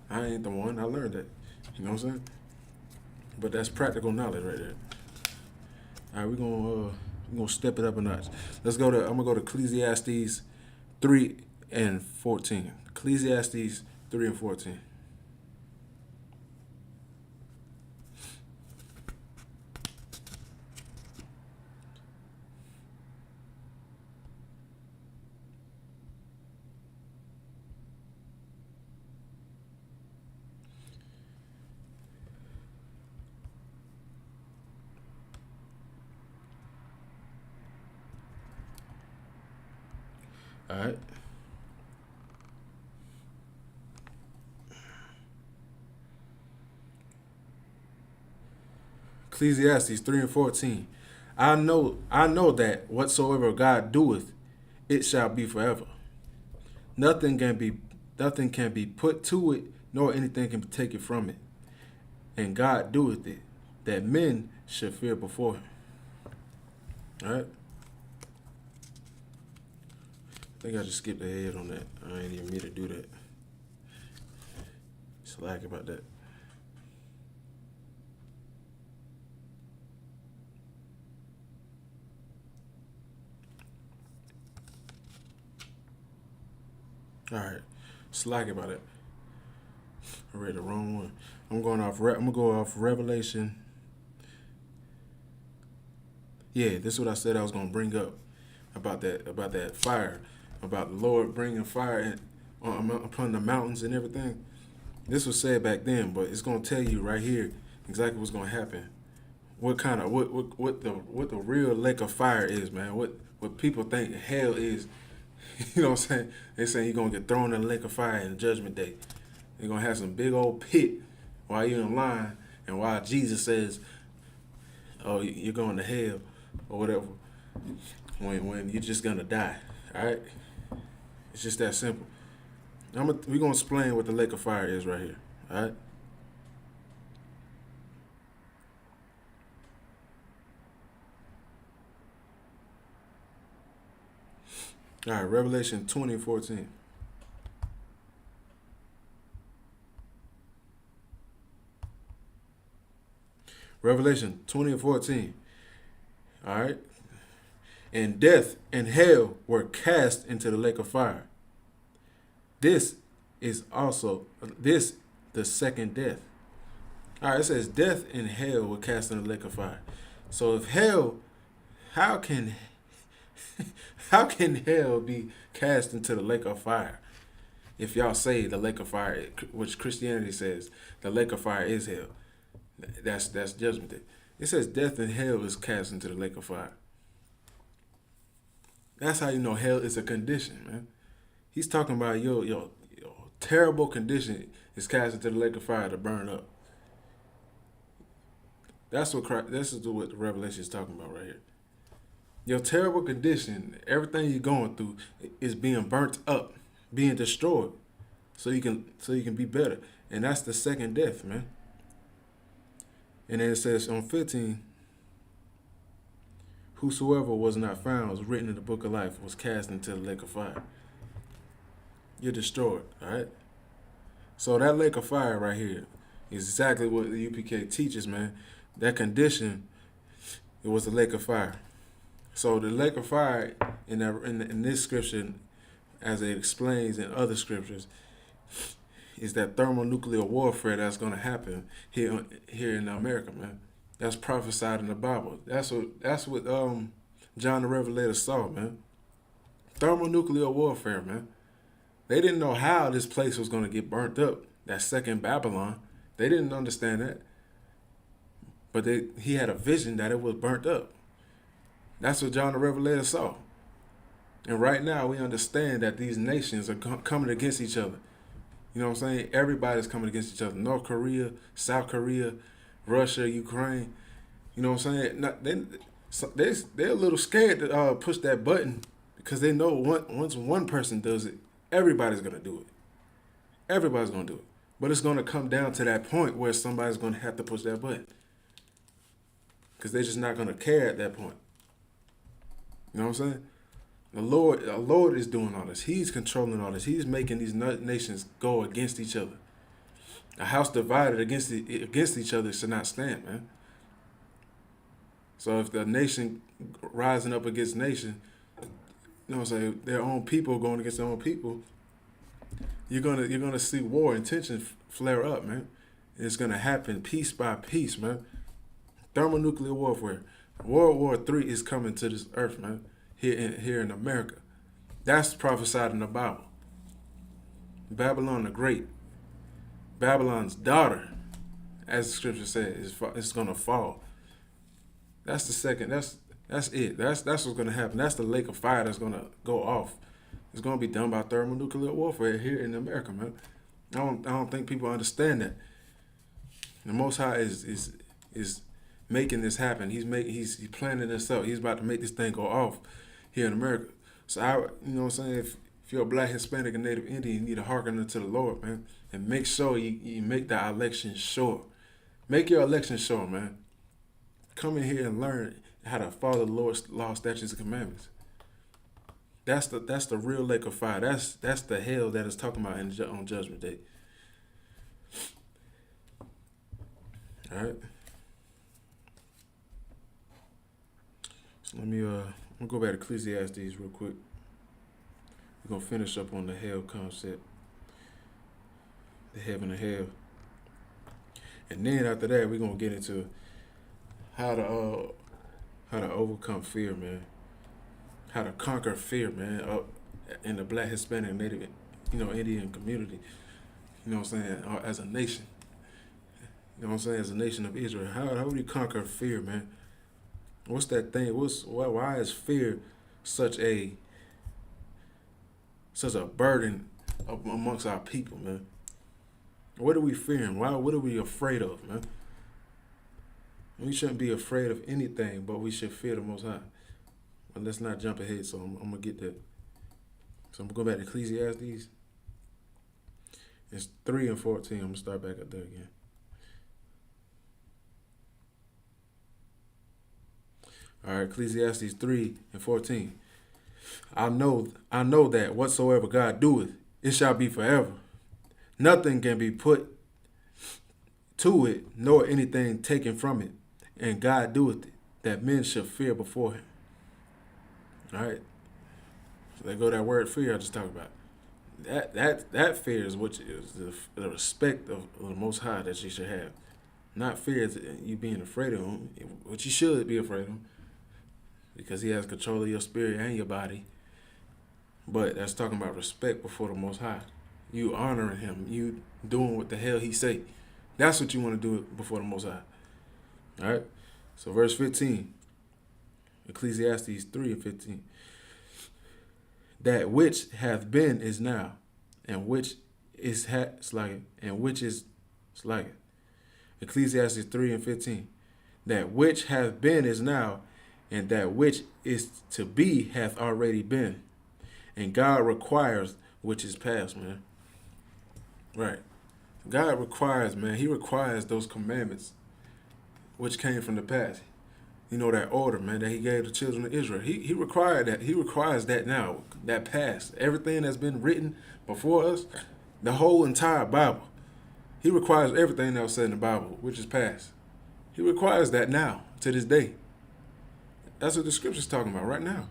I ain't the one. I learned that. You know what I'm saying? But that's practical knowledge right there. All right, we're gonna step it up a notch. I'm gonna go to Ecclesiastes 3 and 14. Ecclesiastes 3 and 14. All right. Ecclesiastes 3 and 14. I know that whatsoever God doeth, it shall be forever. Nothing can be put to it, nor anything can take it from it. And God doeth it, that men should fear before him. All right. I think I just skipped ahead on that. I ain't even mean to do that. Slack about that. All right, slack about it. I read the wrong one. I'm gonna go off Revelation. Yeah, this is what I said I was gonna bring up about that fire, about the Lord bringing fire upon the mountains and everything. This was said back then, but it's gonna tell you right here exactly what's gonna happen. What kind of what the real lake of fire is, man. What people think hell is. You know what I'm saying? They saying you're gonna get thrown in the lake of fire in the judgment day. You're gonna have some big old pit while you're in line, and while Jesus says, "Oh, you're going to hell," or whatever. When you're just gonna die. All right. It's just that simple. We're gonna explain what the lake of fire is right here. All right. All right. Revelation 20:14. Revelation 20:14. All right. And death and hell were cast into the lake of fire. This is also this the second death. All right, it says death and hell were cast in the lake of fire. So if hell, how can how can hell be cast into the lake of fire? If y'all say the lake of fire, which Christianity says the lake of fire is hell, that's judgment day. It says death and hell is cast into the lake of fire. That's how you know hell is a condition, man. He's talking about your terrible condition is cast into the lake of fire to burn up. This is what the Revelation is talking about right here. Your terrible condition, everything you're going through, is being burnt up, being destroyed, so you can be better. And that's the second death, man. And then it says on 15, whosoever was not found was written in the book of life, was cast into the lake of fire. You're destroyed, all right? So that lake of fire right here is exactly what the UPK teaches, man. That condition, it was the lake of fire. So the lake of fire in this scripture, as it explains in other scriptures, is that thermonuclear warfare that's going to happen here in America, man. That's prophesied in the Bible. That's what John the Revelator saw, man. Thermonuclear warfare, man. They didn't know how this place was going to get burnt up. That second Babylon, they didn't understand that. But he had a vision that it was burnt up. That's what John the Revelator saw. And right now we understand that these nations are coming against each other. You know what I'm saying? Everybody's coming against each other. North Korea, South Korea, Russia, Ukraine. You know what I'm saying? They're a little scared to push that button because they know once one person does it, everybody's going to do it. Everybody's going to do it. But it's going to come down to that point where somebody's going to have to push that button. Because they're just not going to care at that point. You know what I'm saying? The Lord is doing all this. He's controlling all this. He's making these nations go against each other. A house divided against each other should not stand, man. So if the nation rising up against nation, you know what I'm saying, their own people going against their own people, you're gonna see war and tension flare up, man. And it's gonna happen piece by piece, man. Thermonuclear warfare. World War III is coming to this earth, man. Here in America. That's prophesied in the Bible. Babylon the Great. Babylon's daughter, as the scripture says, is gonna fall. That's the second. That's it. That's what's gonna happen. That's the lake of fire that's gonna go off. It's gonna be done by thermonuclear warfare here in America, man. I don't think people understand that. The Most High is making this happen. He's planning this out. He's about to make this thing go off here in America. So you know what I'm saying? If you're a black, Hispanic, and Native Indian, you need to hearken unto the Lord, man, and make sure you make the election sure. Make your election sure, man. Come in here and learn how to follow the Lord's law, statutes, and commandments. That's the real lake of fire. That's the hell that is talking about on Judgment Day. All right. So let me go back to Ecclesiastes real quick. We're gonna finish up on the hell concept, the heaven and hell, and then after that we're gonna get into how to overcome fear, man. How to conquer fear, man, in the black, Hispanic, Native, Indian community. You know what I'm saying? As a nation. You know what I'm saying? As a nation of Israel, how do we conquer fear, man? What's that thing? Why is fear such a burden amongst our people, man? What are we fearing? What are we afraid of, man? We shouldn't be afraid of anything, but we should fear the Most High. But let's not jump ahead, so I'm going to get that. So I'm going to go back to Ecclesiastes. It's 3 and 14. I'm going to start back up there again. All right, Ecclesiastes 3 and 14. I know that whatsoever God doeth, it shall be forever. Nothing can be put to it, nor anything taken from it. And God doeth it, that men should fear before him. All right. So there go that word fear I just talked about. That fear is what is the respect of the Most High that you should have. Not fear is you being afraid of him, which you should be afraid of him, because he has control of your spirit and your body. But that's talking about respect before the Most High. You honoring him. You doing what the hell he say. That's what you want to do before the Most High. All right? So verse 15. Ecclesiastes 3 and 15. That which hath been is now, and which is slacking. Ecclesiastes 3 and 15. That which hath been is now, and that which is to be hath already been. And God requires which is past, man. Right. God requires, man. He requires those commandments which came from the past. You know, that order, man, that he gave the children of Israel. He required that. He requires that now, that past. Everything that's been written before us, the whole entire Bible. He requires everything that was said in the Bible, which is past. He requires that now, to this day. That's what the scripture's talking about right now.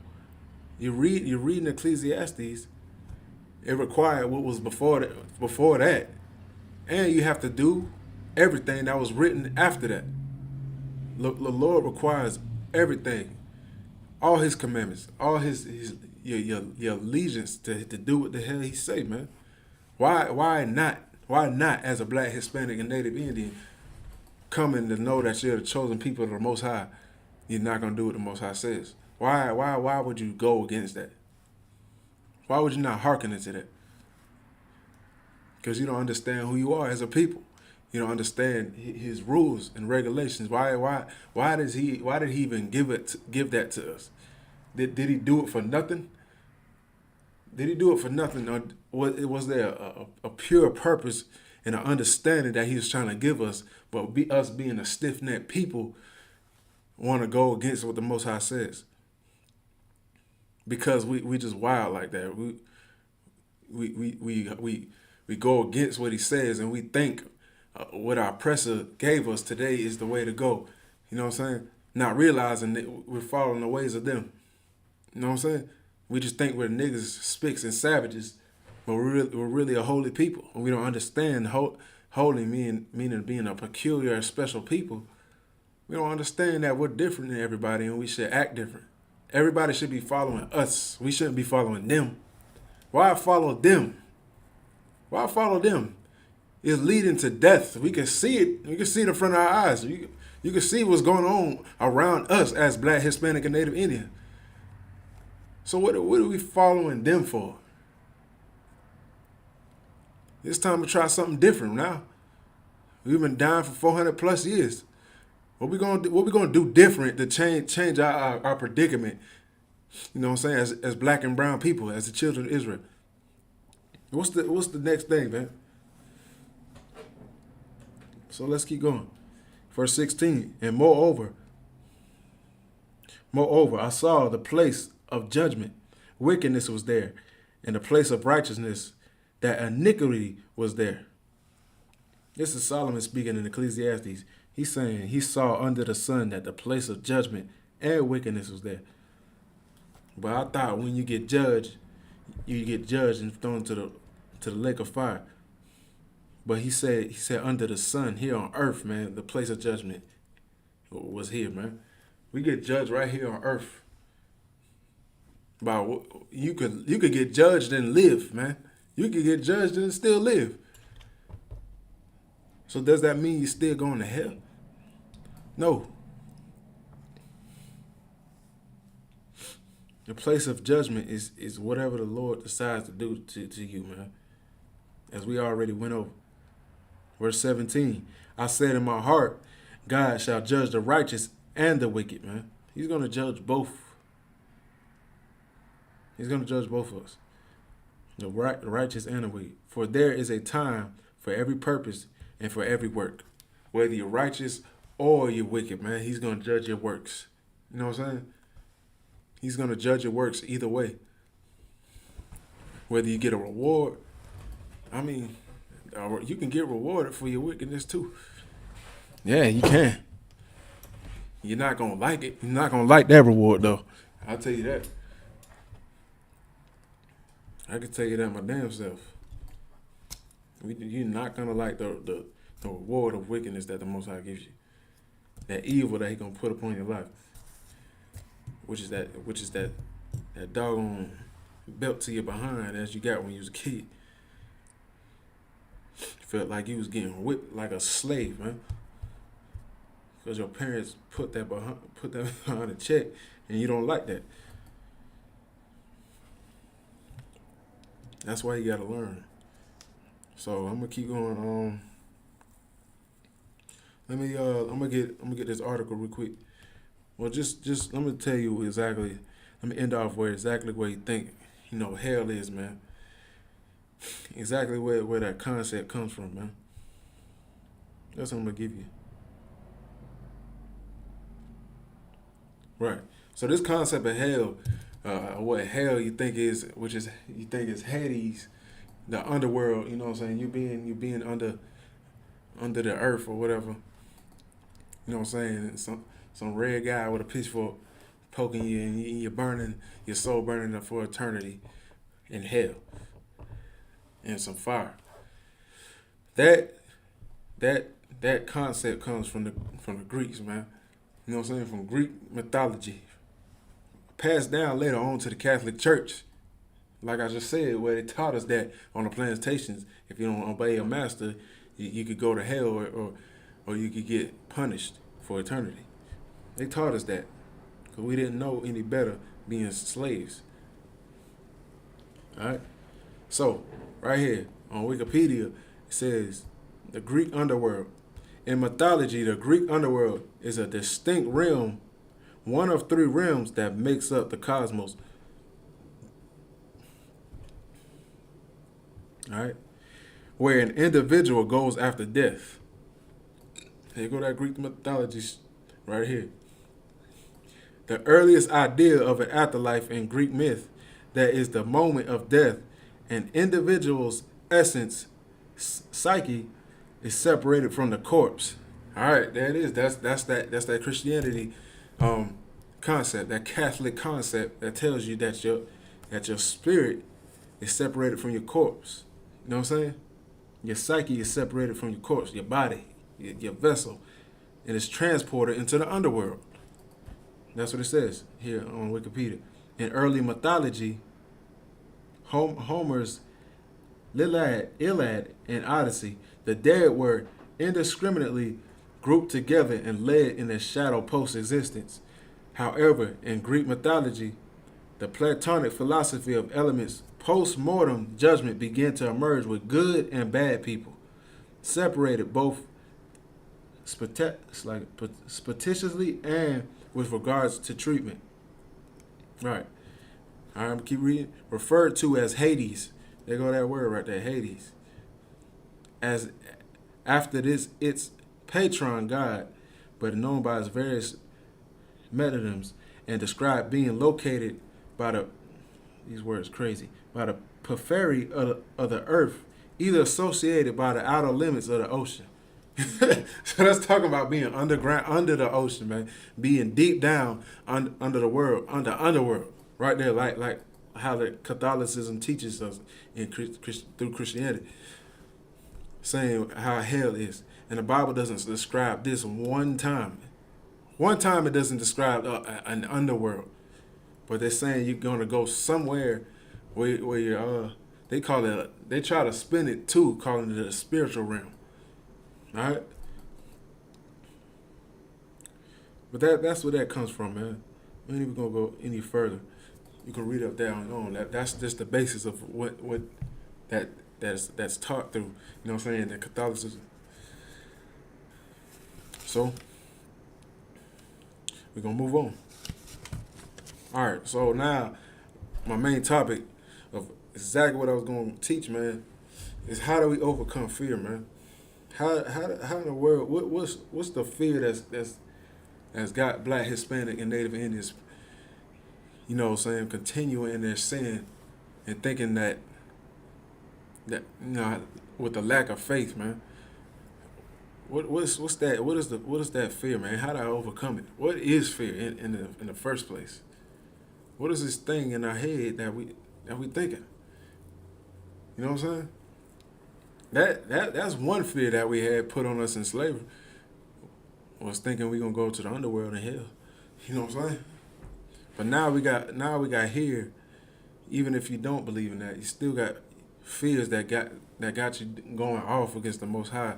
You're reading Ecclesiastes. It required what was before that. And you have to do everything that was written after that. The Lord requires everything, all his commandments, all your allegiance to do what the hell he say, man. Why not as a Black, Hispanic, and Native Indian coming to know that you're the chosen people of the Most High, you're not gonna do what the Most High says? Why would you go against that? Why would you not hearken into that? Because you don't understand who you are as a people. You don't understand his rules and regulations. Why did he even give that to us? Did he do it for nothing? Did he do it for nothing? Or was there a pure purpose and an understanding that he was trying to give us? But us being a stiff-necked people want to go against what the Most High says. Because we just wild like that. We go against what he says, and we think what our oppressor gave us today is the way to go. You know what I'm saying? Not realizing that we're following the ways of them. You know what I'm saying? We just think we're niggas, spicks, and savages, but we're really a holy people. And we don't understand holy meaning being a peculiar, special people. We don't understand that we're different than everybody, and we should act different. Everybody should be following us. We shouldn't be following them. Why follow them? Why follow them? It's leading to death. We can see it. We can see it in front of our eyes. You can see what's going on around us as Black, Hispanic, and Native Indian. So what are we following them for? It's time to try something different now. We've been dying for 400 plus years. What we gonna do different to change our predicament? You know what I'm saying? As Black and brown people, as the children of Israel. What's the next thing, man? So let's keep going. Verse 16. And moreover, I saw the place of judgment. Wickedness was there. And the place of righteousness, that iniquity was there. This is Solomon speaking in Ecclesiastes. He's saying he saw under the sun that the place of judgment and wickedness was there. But I thought when you get judged and thrown to the lake of fire. But he said under the sun here on earth, man, the place of judgment was here, man. We get judged right here on earth. You could get judged and live, man. You could get judged and still live. So does that mean you're still going to hell? No. The place of judgment is whatever the Lord decides to do to you, man. As we already went over. Verse 17. I said in my heart, God shall judge the righteous and the wicked, man. He's going to judge both. He's going to judge both of us. The righteous and the wicked. For there is a time for every purpose and for every work. Whether you're righteous or you're wicked, man, he's going to judge your works. You know what I'm saying? He's going to judge your works either way. Whether you get a reward, I mean, you can get rewarded for your wickedness too. Yeah, you can. You're not going to like it. You're not going to like that reward, though. I'll tell you that. I can tell you that my damn self. You're not going to like the reward of wickedness that the Most High gives you. That evil that He's going to put upon your life. Which is that doggone belt to your behind as you got when you was a kid. Felt like you was getting whipped like a slave, man. Because your parents put that behind a check, and you don't like that. That's why you gotta learn. So I'm gonna keep going. I'm gonna get this article real quick. Well, just let me tell you exactly. Let me end off exactly where you think hell is, man. Exactly where that concept comes from, man. That's what I'm gonna give you. Right. So this concept of hell, what hell you think is Hades, the underworld. You know what I'm saying? You being under the earth or whatever. You know what I'm saying? Some red guy with a pitchfork poking you, and you're burning, your soul burning up for eternity in hell and some fire. That concept comes from the Greeks, man. You know what I'm saying? From Greek mythology, passed down later on to the Catholic Church. Like I just said, where they taught us that on the plantations, if you don't obey a master, you could go to hell or you could get punished for eternity. They taught us that because we didn't know any better being slaves. All right? So, right here on Wikipedia, it says the Greek underworld. In mythology, the Greek underworld is a distinct realm, one of three realms that makes up the cosmos. All right? Where an individual goes after death. Here go that Greek mythology right here. The earliest idea of an afterlife in Greek myth, that is the moment of death, an individual's essence, psyche, is separated from the corpse. All right, there it is. That's that Christianity concept, that Catholic concept that tells you that your spirit is separated from your corpse. You know what I'm saying? Your psyche is separated from your corpse, your body, your vessel, and is transported into the underworld. That's what it says here on Wikipedia. In early mythology, Homer's Iliad and Odyssey, the dead were indiscriminately grouped together and led in a shadow post-existence. However, in Greek mythology, the Platonic philosophy of elements post-mortem judgment began to emerge with good and bad people, separated both spatiously and with regards to treatment. Right. All right, keep reading. Referred to as Hades. There go that word right there, Hades. As after this, its patron god, but known by its various metonyms, and described being located by the, these words crazy, by the periphery of the earth, either associated by the outer limits of the ocean. So that's talking about being underground, under the ocean, man. Being deep down under the world, under underworld, right there, like how the Catholicism teaches us through Christianity, saying how hell is. And the Bible doesn't describe this one time. One time it doesn't describe an underworld, but they're saying you're gonna go somewhere where you're. They call it. They try to spin it too, calling it a spiritual realm. All right. But that's where that comes from, man. We ain't even gonna go any further. You can read up there on your own. That's just the basis of what that that's taught through. You know what I'm saying? The Catholicism. So we're gonna move on. All right. So now my main topic of exactly what I was gonna teach, man, is how do we overcome fear, man? How in the world? What's the fear that's got Black, Hispanic, and Native Indians, you know what I'm saying, continuing in their sin and thinking that you know, with the lack of faith, man. What's that? What is that fear, man? How do I overcome it? What is fear in the first place? What is this thing in our head that we thinking? You know what I'm saying? That's one fear that we had put on us in slavery, was thinking we gonna go to the underworld and hell. You know what I'm saying? But now we got here. Even if you don't believe in that, you still got fears that got you going off against the Most High,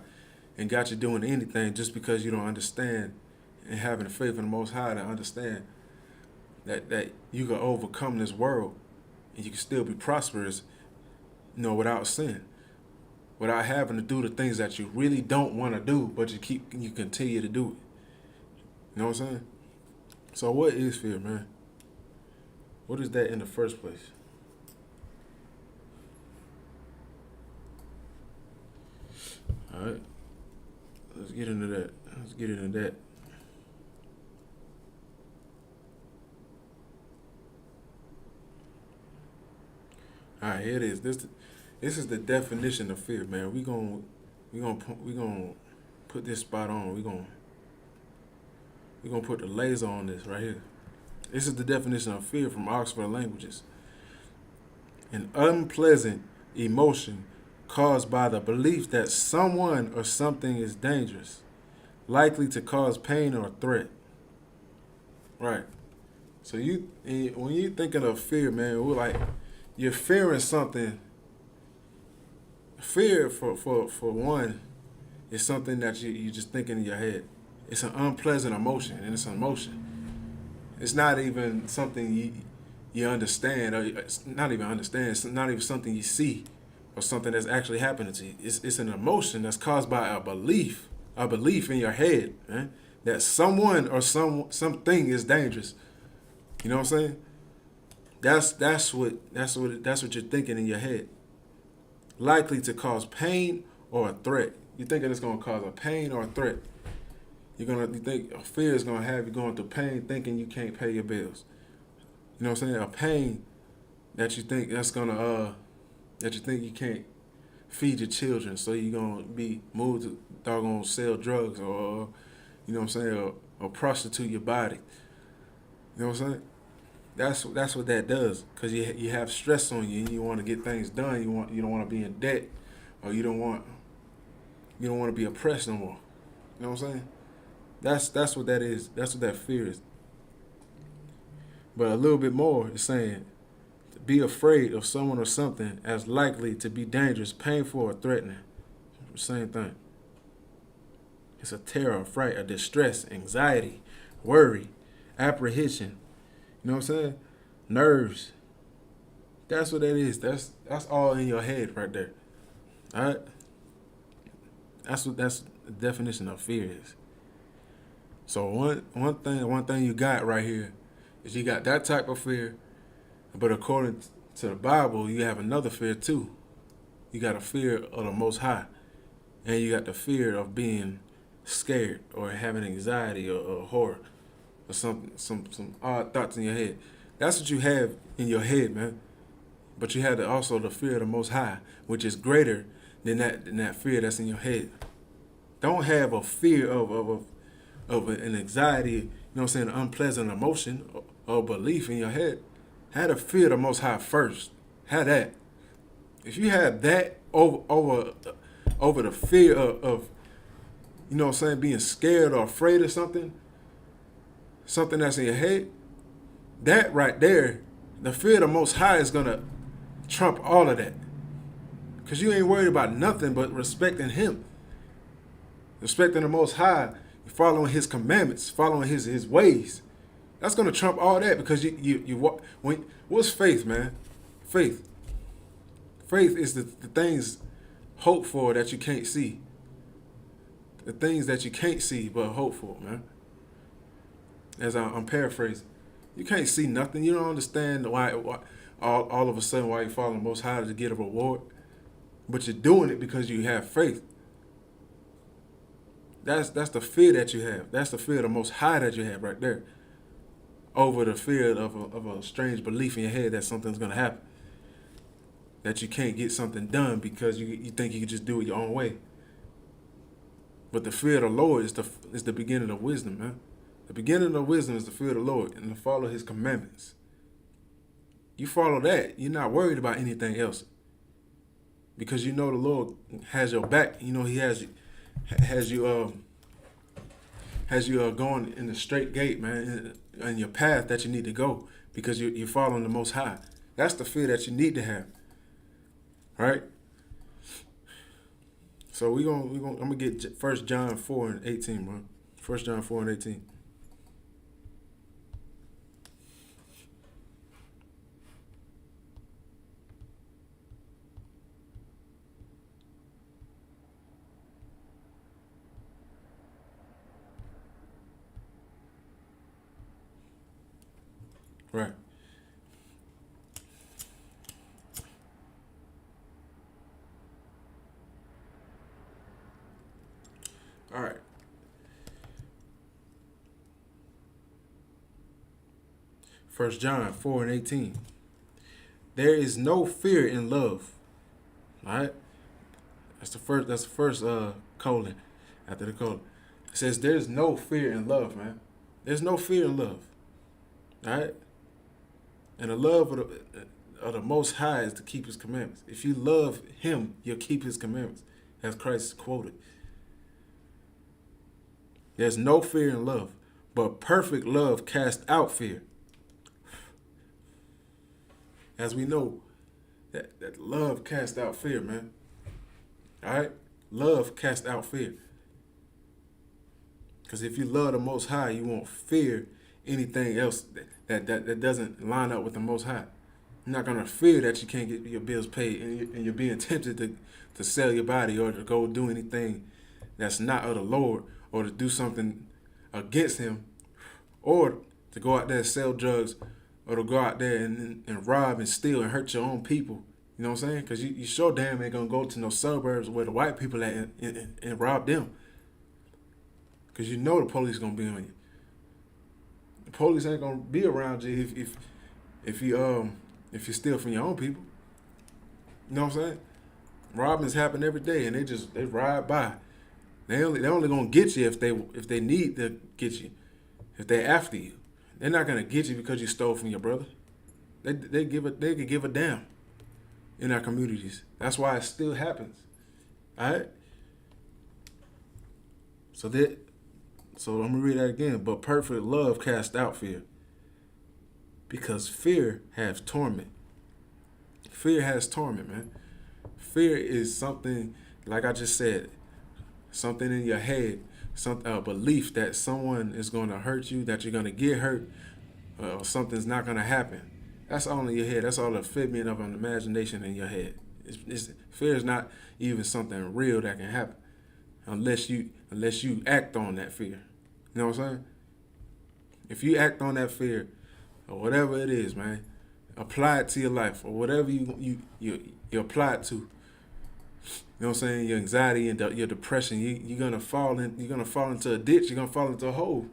and got you doing anything just because you don't understand, and having the faith in the Most High to understand that you can overcome this world and you can still be prosperous, you know, without sin, without having to do the things that you really don't want to do, but you continue to do it. You know what I'm saying? So what is fear, man? What is that in the first place? All right. Let's get into that. All right, here it is. This is the definition of fear, man. We gonna put this spot on. We gonna put the laser on this right here. This is the definition of fear from Oxford Languages. An unpleasant emotion caused by the belief that someone or something is dangerous, likely to cause pain or threat. Right. So when you thinking of fear, man, we're like, you're fearing something. Fear, for one, is something that you just thinking in your head. It's an unpleasant emotion, and it's an emotion. It's not even something you understand, or it's not even understand. It's not even something you see, or something that's actually happening to you. It's an emotion that's caused by a belief in your head, man, that someone or something is dangerous. You know what I'm saying? That's what you're thinking in your head. Likely to cause pain or a threat. You're thinking it's gonna cause a pain or a threat. You think a fear is gonna have you going through pain, thinking you can't pay your bills. You know what I'm saying? A pain that you think that you think you can't feed your children, so you're gonna be moved to doggone sell drugs, or you know what I'm saying, or prostitute your body. You know what I'm saying? That's what that does, because you have stress on you and you want to get things done. You don't want to be in debt, or you don't want to be oppressed no more. You know what I'm saying? That's what that is. That's what that fear is. But a little bit more is saying to be afraid of someone or something as likely to be dangerous, painful, or threatening. Same thing. It's a terror, a fright, a distress, anxiety, worry, apprehension. You know what I'm saying? Nerves. That's what that is. That's all in your head right there. All right? That's the definition of fear is. So one thing you got right here is you got that type of fear, but according to the Bible, you have another fear too. You got a fear of the Most High, and you got the fear of being scared or having anxiety or horror, or some odd thoughts in your head. That's what you have in your head, man. But you have also the fear of the Most High, which is greater than that fear that's in your head. Don't have a fear of an anxiety, you know what I'm saying, an unpleasant emotion or belief in your head. Have the fear of the Most High first. Have that. If you have that over the fear of you know what I'm saying, being scared or afraid of something that's in your head, that right there, the fear of the Most High is going to trump all of that. Because you ain't worried about nothing but respecting Him. Respecting the Most High, following His commandments, following His ways. That's gonna trump all that, because you walk. What's faith, man? Faith. Faith is the things hoped for that you can't see. The things that you can't see but hope for, man. As I'm paraphrasing, you can't see nothing. You don't understand why all of a sudden why you follow the Most High to get a reward, but you're doing it because you have faith. That's the fear that you have. That's the fear of the Most High that you have right there, over the fear of a strange belief in your head that something's gonna happen, that you can't get something done because you think you can just do it your own way. But the fear of the Lord is the beginning of wisdom, man. The beginning of wisdom is the fear of the Lord and to follow His commandments. You follow that, you're not worried about anything else, because you know the Lord has your back. You know He has you going in the straight gate, man, in your path that you need to go, because you're following the Most High. That's the fear that you need to have, right? So I'm gonna get 1 John 4:18, bro. 1 John 4:18. Right. All right. 1 John 4:18. There is no fear in love. All right. That's the first colon after the colon. It says there's no fear in love, man. There's no fear in love. All right. And the love of the Most High is to keep His commandments. If you love Him, you'll keep His commandments, as Christ quoted. There's no fear in love, but perfect love casts out fear. As we know, that love casts out fear, man. All right? Love casts out fear. Because if you love the Most High, you won't fear anything else that doesn't line up with the Most High. You're not going to fear that you can't get your bills paid, and you're being tempted to sell your body or to go do anything that's not of the Lord, or to do something against Him, or to go out there and sell drugs, or to go out there and rob and steal and hurt your own people. You know what I'm saying? Because you sure damn ain't going to go to no suburbs where the white people at and rob them. Because you know the police going to be on you. The police ain't going to be around you if you steal from your own people. You know what I'm saying? Robins happen every day, and they ride by. They only gonna get you if they need to get you, if they after you. They're not gonna get you because you stole from your brother. They could give a damn in our communities. That's why it still happens. All right. So I'm gonna read that again. But perfect love casts out fear, because fear has torment. Fear has torment, man. Fear is something, like I just said, something in your head, a belief that someone is going to hurt you, that you're going to get hurt, or something's not going to happen. That's all in your head. That's all a figment of an imagination in your head. Fear is not even something real that can happen unless you act on that fear. You know what I'm saying? If you act on that fear, or whatever it is, man, apply it to your life, or whatever you apply it to. You know what I'm saying? Your anxiety and your depression, you're gonna fall into a ditch. You're gonna fall into a hole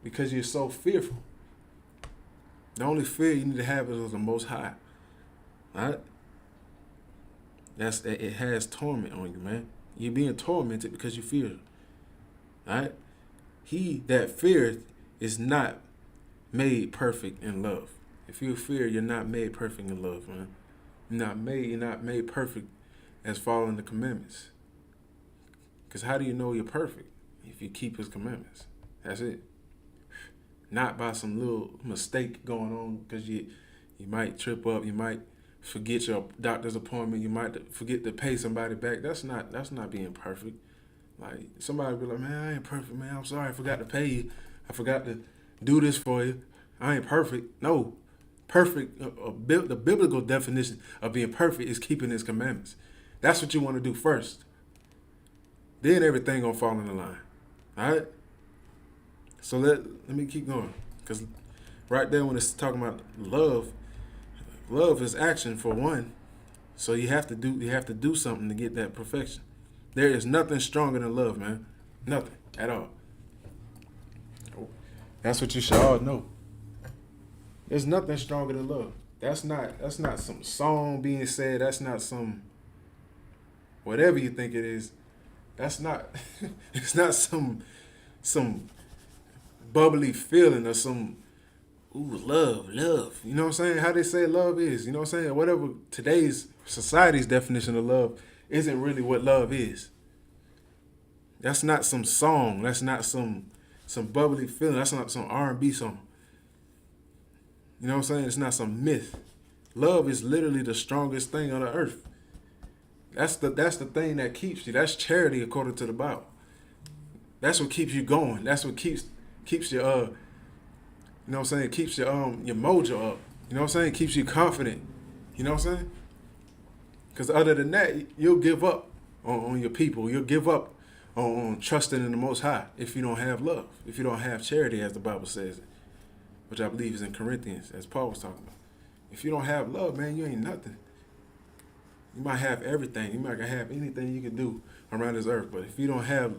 because you're so fearful. The only fear you need to have is of the Most High. All right? It has torment on you, man. You're being tormented because you fear. All right? He that feareth is not made perfect in love. If you fear, you're not made perfect in love, man. You're not made perfect as following the commandments. Because how do you know you're perfect? If you keep His commandments. That's it. Not by some little mistake going on, because you might trip up, you might forget your doctor's appointment, you might forget to pay somebody back. That's not being perfect. Like, somebody be like, man, I ain't perfect, man. I'm sorry, I forgot to pay you. I forgot to do this for you. I ain't perfect. No. Perfect, the biblical definition of being perfect is keeping his commandments. That's what you want to do first. Then everything gonna fall in the line. All right? So let me keep going. Because right there when it's talking about love, love is action for one. So you have to do something to get that perfection. There is nothing stronger than love, man. Nothing at all. That's what you should all know. There's nothing stronger than love. That's not some song being said. That's not some whatever you think it is. That's not it's not some bubbly feeling or some love. You know what I'm saying? How they say love is, you know what I'm saying? Whatever today's society's definition of love isn't really what love is. That's not some song. That's not some bubbly feeling. That's not some R&B song. You know what I'm saying? It's not some myth. Love is literally the strongest thing on the earth. That's the thing that keeps you. That's charity according to the Bible. That's what keeps you going. That's what keeps your you know what I'm saying? Keeps your mojo up. You know what I'm saying? Keeps you confident. You know what I'm saying? Because other than that, you'll give up on your people. You'll give up on trusting in the Most High if you don't have love. If you don't have charity, as the Bible says it, which I believe is in Corinthians, as Paul was talking about. If you don't have love, man, you ain't nothing. You might have everything. You might have anything you can do around this earth. But if you don't have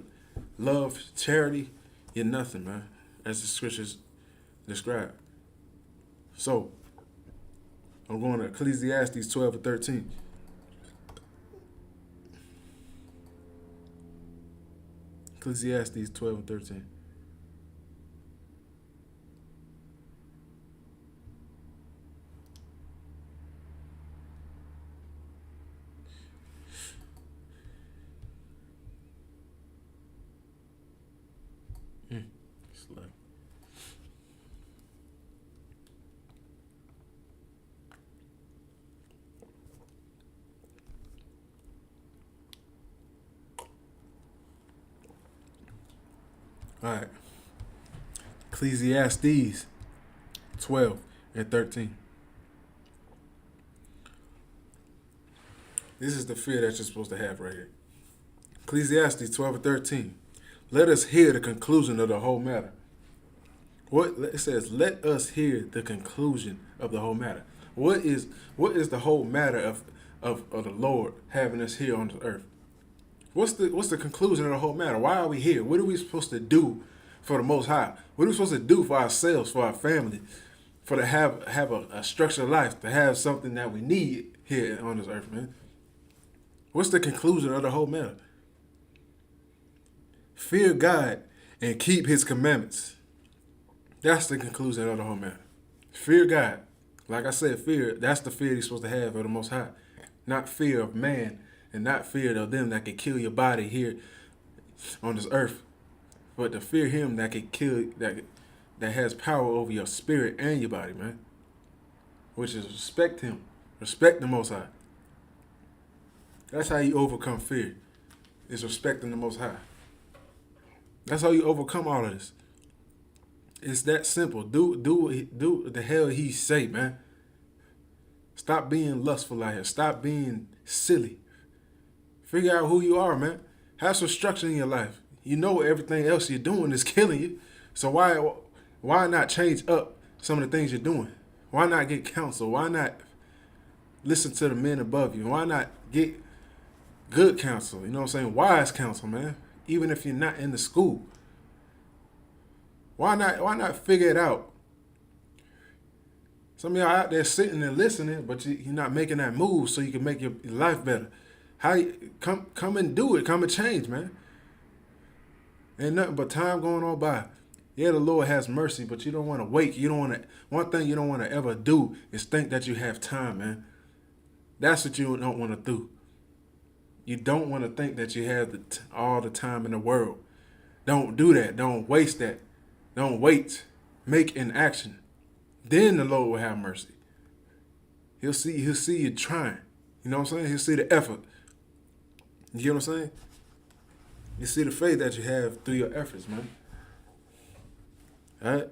love, charity, you're nothing, man. As the scriptures describe. So, I'm going to Ecclesiastes 12 and 13. Ecclesiastes 12 and 13. Slow. All right. Ecclesiastes 12 and 13. This is the fear that you're supposed to have right here. Ecclesiastes 12 and 13. Let us hear the conclusion of the whole matter. It says, let us hear the conclusion of the whole matter. What is the whole matter of the Lord having us here on the earth? What's the conclusion of the whole matter? Why are we here? What are we supposed to do for the Most High? What are we supposed to do for ourselves, for our family, for to have a structured life, to have something that we need here on this earth, man? What's the conclusion of the whole matter? Fear God and keep his commandments. That's the conclusion of the whole matter. Fear God. Like I said, fear, that's the fear you're supposed to have of the Most High. Not fear of man and not fear of them that can kill your body here on this earth. But to fear him that can kill, that has power over your spirit and your body, man. Which is respect him. Respect the Most High. That's how you overcome fear. Is respecting the Most High. That's how you overcome all of this. It's that simple. Do what the hell he say, man. Stop being lustful out here. Stop being silly. Figure out who you are, man. Have some structure in your life. You know everything else you're doing is killing you. So why not change up some of the things you're doing? Why not get counsel? Why not listen to the men above you? Why not get good counsel? You know what I'm saying? Wise counsel, man. Even if you're not in the school. Why not figure it out? Some of y'all out there sitting and listening, but you're not making that move so you can make your life better. Come and do it. Come and change, man. Ain't nothing but time going on by. Yeah, the Lord has mercy, but you don't want to wait. One thing you don't want to ever do is think that you have time, man. That's what you don't want to do. You don't want to think that you have all the time in the world. Don't do that. Don't waste that. Don't wait. Make an action. Then the Lord will have mercy. He'll see you trying. You know what I'm saying? He'll see the effort. You get what I'm saying? You see the faith that you have through your efforts, man. All right.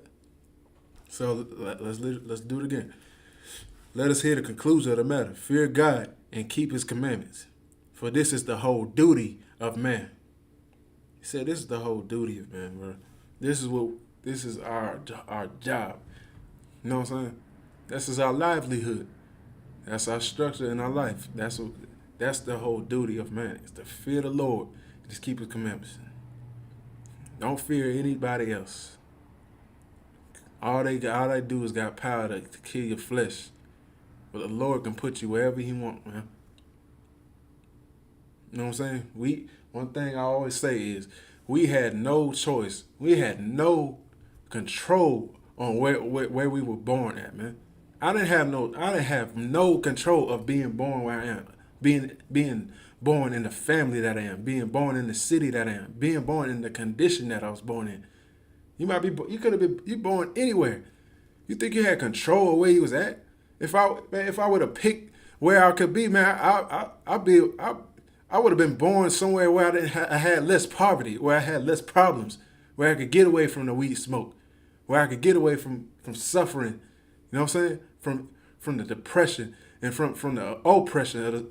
So let's do it again. Let us hear the conclusion of the matter. Fear God and keep his commandments. For this is the whole duty of man. He said this is the whole duty of man, bro. This is our job. You know what I'm saying? This is our livelihood. That's our structure in our life. That's the whole duty of man. It's to fear the Lord. Just keep his commandments. Don't fear anybody else. All they do is got power to kill your flesh. But the Lord can put you wherever he wants, man. You know what I'm saying? One thing I always say is we had no choice. We had no control on where we were born at, man. I didn't have no control of being born where I am. Being born in the family that I am, being born in the city that I am, being born in the condition that I was born in. You could have been born anywhere. You think you had control of where you was at? If I would have picked where I could be, man, I would have been born somewhere where I had less poverty, where I had less problems, where I could get away from the weed smoke, where I could get away from suffering. You know what I'm saying? From the depression and from the oppression of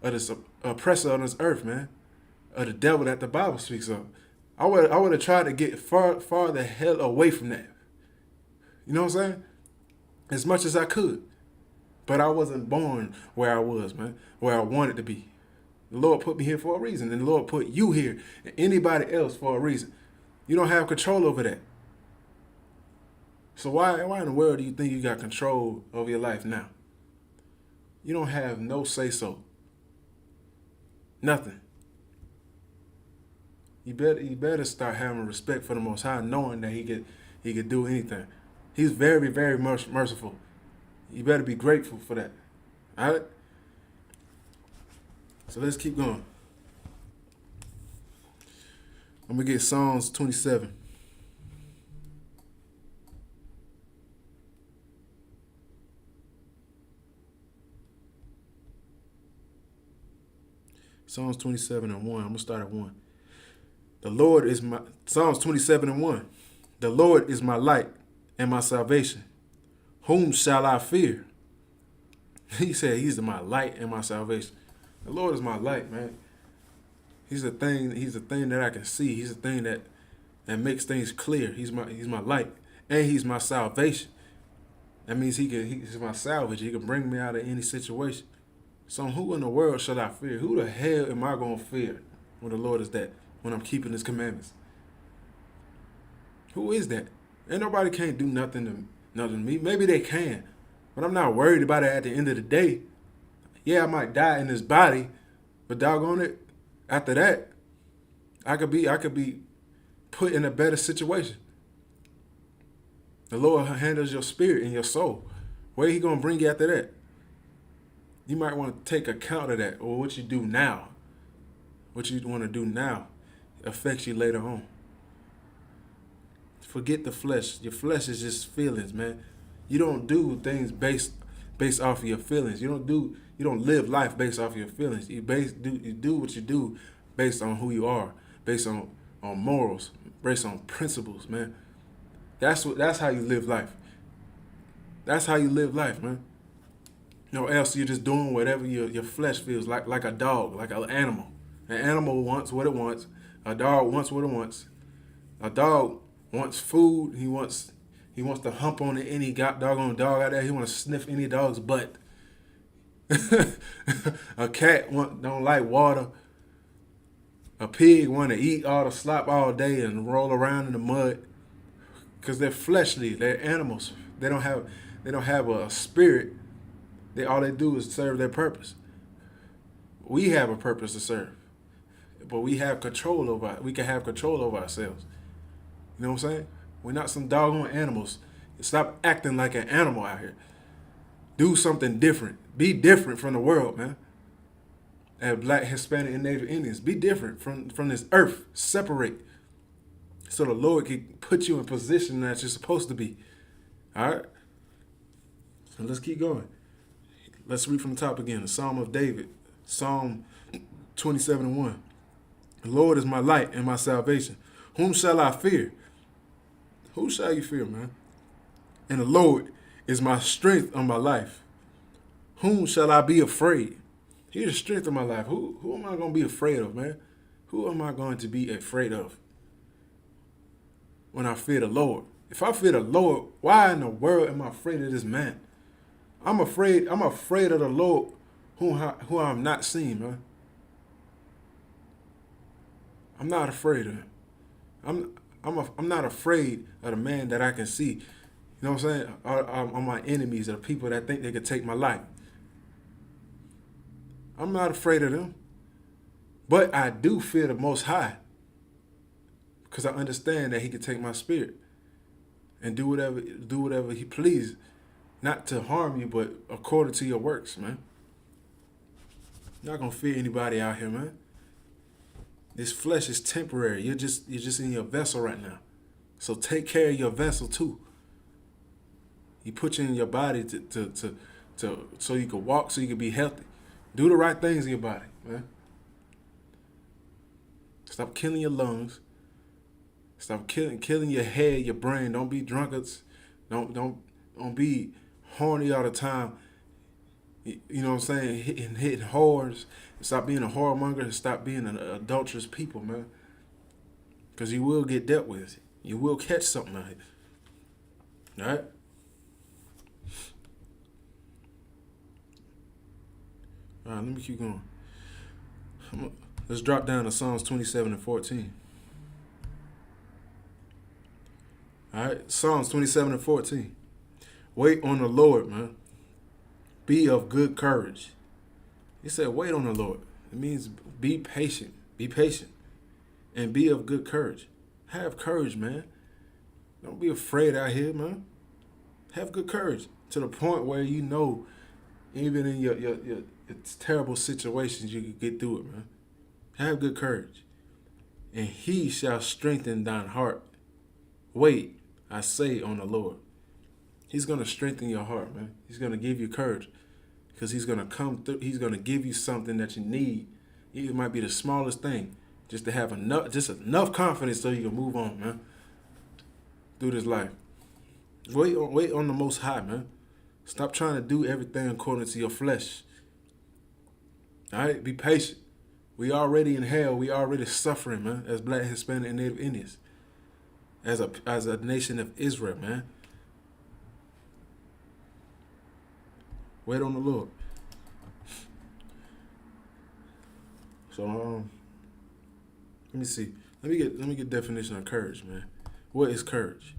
this oppressor on this earth, man, of the devil that the Bible speaks of. I would have tried to get far the hell away from that. You know what I'm saying? As much as I could. But I wasn't born where I was, man, where I wanted to be. The Lord put me here for a reason, and the Lord put you here and anybody else for a reason. You don't have control over that. So why in the world do you think you got control over your life now? You don't have no say-so. Nothing. You better start having respect for the Most High, knowing that he could do anything. He's very, very merciful. You better be grateful for that. All right? So let's keep going. I'm going to get Psalms 27. Psalms 27 and 1. I'm going to start at 1. Psalms 27 and 1. The Lord is my light and my salvation. Whom shall I fear? He said he's my light and my salvation. The Lord is my light, man. He's the thing that I can see. He's the thing that makes things clear. He's my light. And he's my salvation. That means he's my salvage. He can bring me out of any situation. So who in the world should I fear? Who the hell am I going to fear when the Lord is that? When I'm keeping his commandments? Who is that? Ain't nobody can't do nothing to me. Maybe they can. But I'm not worried about it at the end of the day. Yeah, I might die in this body, but doggone it, after that, I could be put in a better situation. The Lord handles your spirit and your soul. Where he gonna bring you after that? You might want to take account of that, or what you do now. What you want to do now affects you later on. Forget the flesh. Your flesh is just feelings, man. You don't do things based off of your feelings. You don't live life based off of your feelings. You do what you do based on who you are, based on morals, based on principles, man. That's how you live life. That's how you live life, man. Else you're just doing whatever your flesh feels like a dog, like an animal. An animal wants what it wants. A dog wants what it wants. A dog wants food. He wants to hump on any doggone dog out there. He wants to sniff any dog's butt. A cat don't like water. A pig want to eat all the slop all day and roll around in the mud. Because they're fleshly. They're animals. They don't have a spirit. All they do is serve their purpose. We have a purpose to serve. But we can have control over ourselves. You know what I'm saying? We're not some doggone animals. Stop acting like an animal out here. Do something different. Be different from the world, man. As Black, Hispanic, and Native Indians, be different from this earth. Separate. So the Lord can put you in position that you're supposed to be. All right? So let's keep going. Let's read from the top again. The Psalm of David. Psalm 27 and 1. The Lord is my light and my salvation. Whom shall I fear? Who shall you fear, man? And the Lord is my strength of my life. Whom shall I be afraid? He's the strength of my life. Who am I going to be afraid of, man? Who am I going to be afraid of when I fear the Lord? If I fear the Lord, why in the world am I afraid of this man? I'm afraid of the Lord who I'm not seeing, man. I'm not afraid of him. I'm not afraid of the man that I can see. You know what I'm saying? Are my enemies, are the people that think they could take my life. I'm not afraid of them. But I do fear the Most High, because I understand that he can take my spirit and do whatever he pleases. Not to harm you, but according to your works, man. You're not going to fear anybody out here, man. This flesh is temporary. You're just in your vessel right now. So take care of your vessel too. He put you in your body to so you can walk, so you can be healthy. Do the right things in your body, man. Stop killing your lungs. Stop killing your head, your brain. Don't be drunkards. Don't be horny all the time. You know what I'm saying? Hitting whores. Stop being a whoremonger and stop being an adulterous people, man. Because you will get dealt with. You will catch something out here. All right? All right, let me keep going. Let's drop down to Psalms 27 and 14. All right, Psalms 27 and 14. Wait on the Lord, man. Be of good courage. He said, wait on the Lord. It means be patient. Be patient. And be of good courage. Have courage, man. Don't be afraid out here, man. Have good courage to the point where you know, even in your terrible situations, you can get through it, man. Have good courage. And he shall strengthen thine heart. Wait, I say, on the Lord. He's going to strengthen your heart, man. He's going to give you courage because he's going to come through. He's going to give you something that you need. It might be the smallest thing, just to have enough confidence so you can move on, man, through this life. Wait on the Most High, man. Stop trying to do everything according to your flesh. All right? Be patient. We already in hell. We already suffering, man, as Black, Hispanic, and Native Indians. As a nation of Israel, man. Wait on the Lord. So let me see. Let me get definition of courage, man. What is courage?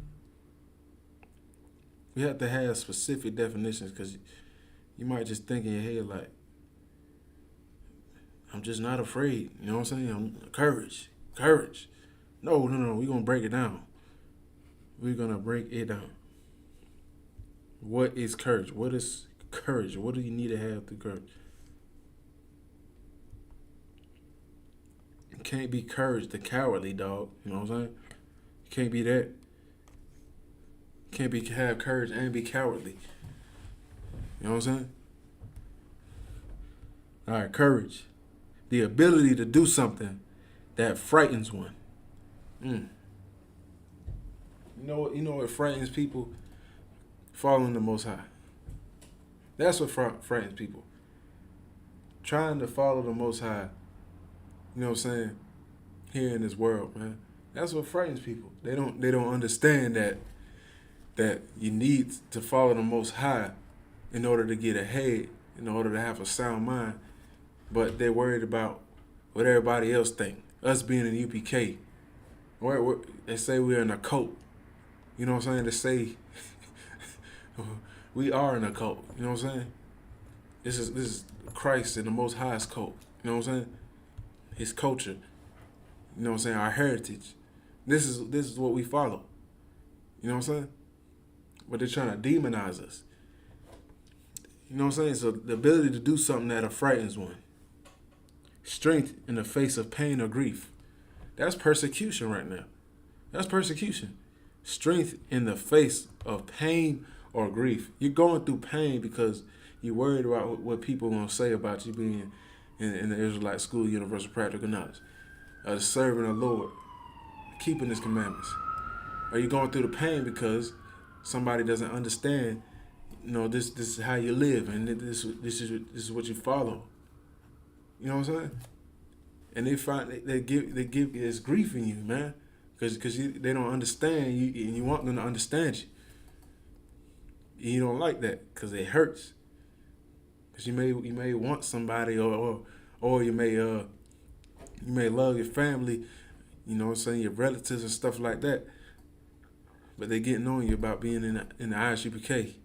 We have to have specific definitions because you might just think in your head like, I'm just not afraid. You know what I'm saying? Courage. No. We're gonna break it down. We're gonna break it down. What is courage? What is courage? What do you need to have through courage? You can't be courage the cowardly dog. You know what I'm saying? You can't be that. You can't have courage and be cowardly. You know what I'm saying? All right, courage. The ability to do something that frightens one. You know what frightens people? Following the Most High. That's what frightens people. Trying to follow the Most High, you know what I'm saying, here in this world, man. That's what frightens people. They don't understand that you need to follow the Most High in order to get ahead, in order to have a sound mind. But they're worried about what everybody else think. Us being in UPK, they say we're in a cult. You know what I'm saying? They say we are in a cult. You know what I'm saying? This is Christ and the Most High's cult. You know what I'm saying? His culture. You know what I'm saying? Our heritage. This is what we follow. You know what I'm saying? But they're trying to demonize us. You know what I'm saying? So the ability to do something that frightens one. Strength in the face of pain or grief. That's persecution right now. That's persecution. Strength in the face of pain or grief. You're going through pain because you're worried about what people are going to say about you being in the Israelite school, universal practical knowledge. of serving the Lord, keeping His commandments? Are you going through the pain because somebody doesn't understand? This is how you live, and this is what you follow. You know what I'm saying? And they give it's grief in you, man, because they don't understand you, and you want them to understand you. And you don't like that because it hurts. Because you may want somebody, or you may love your family, you know what I'm saying, your relatives and stuff like that. But they getting on you about being in the I.S.U.P.K.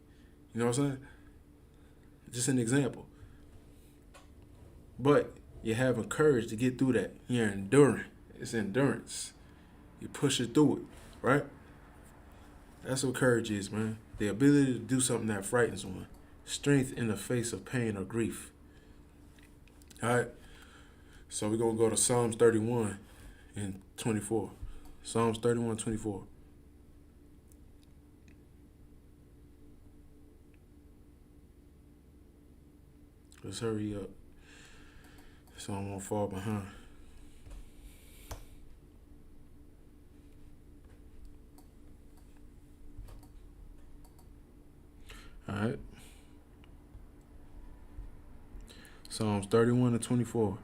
You know what I'm saying? Just an example. But you're having courage to get through that. You're enduring. It's endurance. You push it through it, right? That's what courage is, man. The ability to do something that frightens one. Strength in the face of pain or grief. All right? So we're going to go to Psalms 31 and 24. Psalms 31, 24. Let's hurry up so I won't fall behind. All right. Psalms 31 and 24.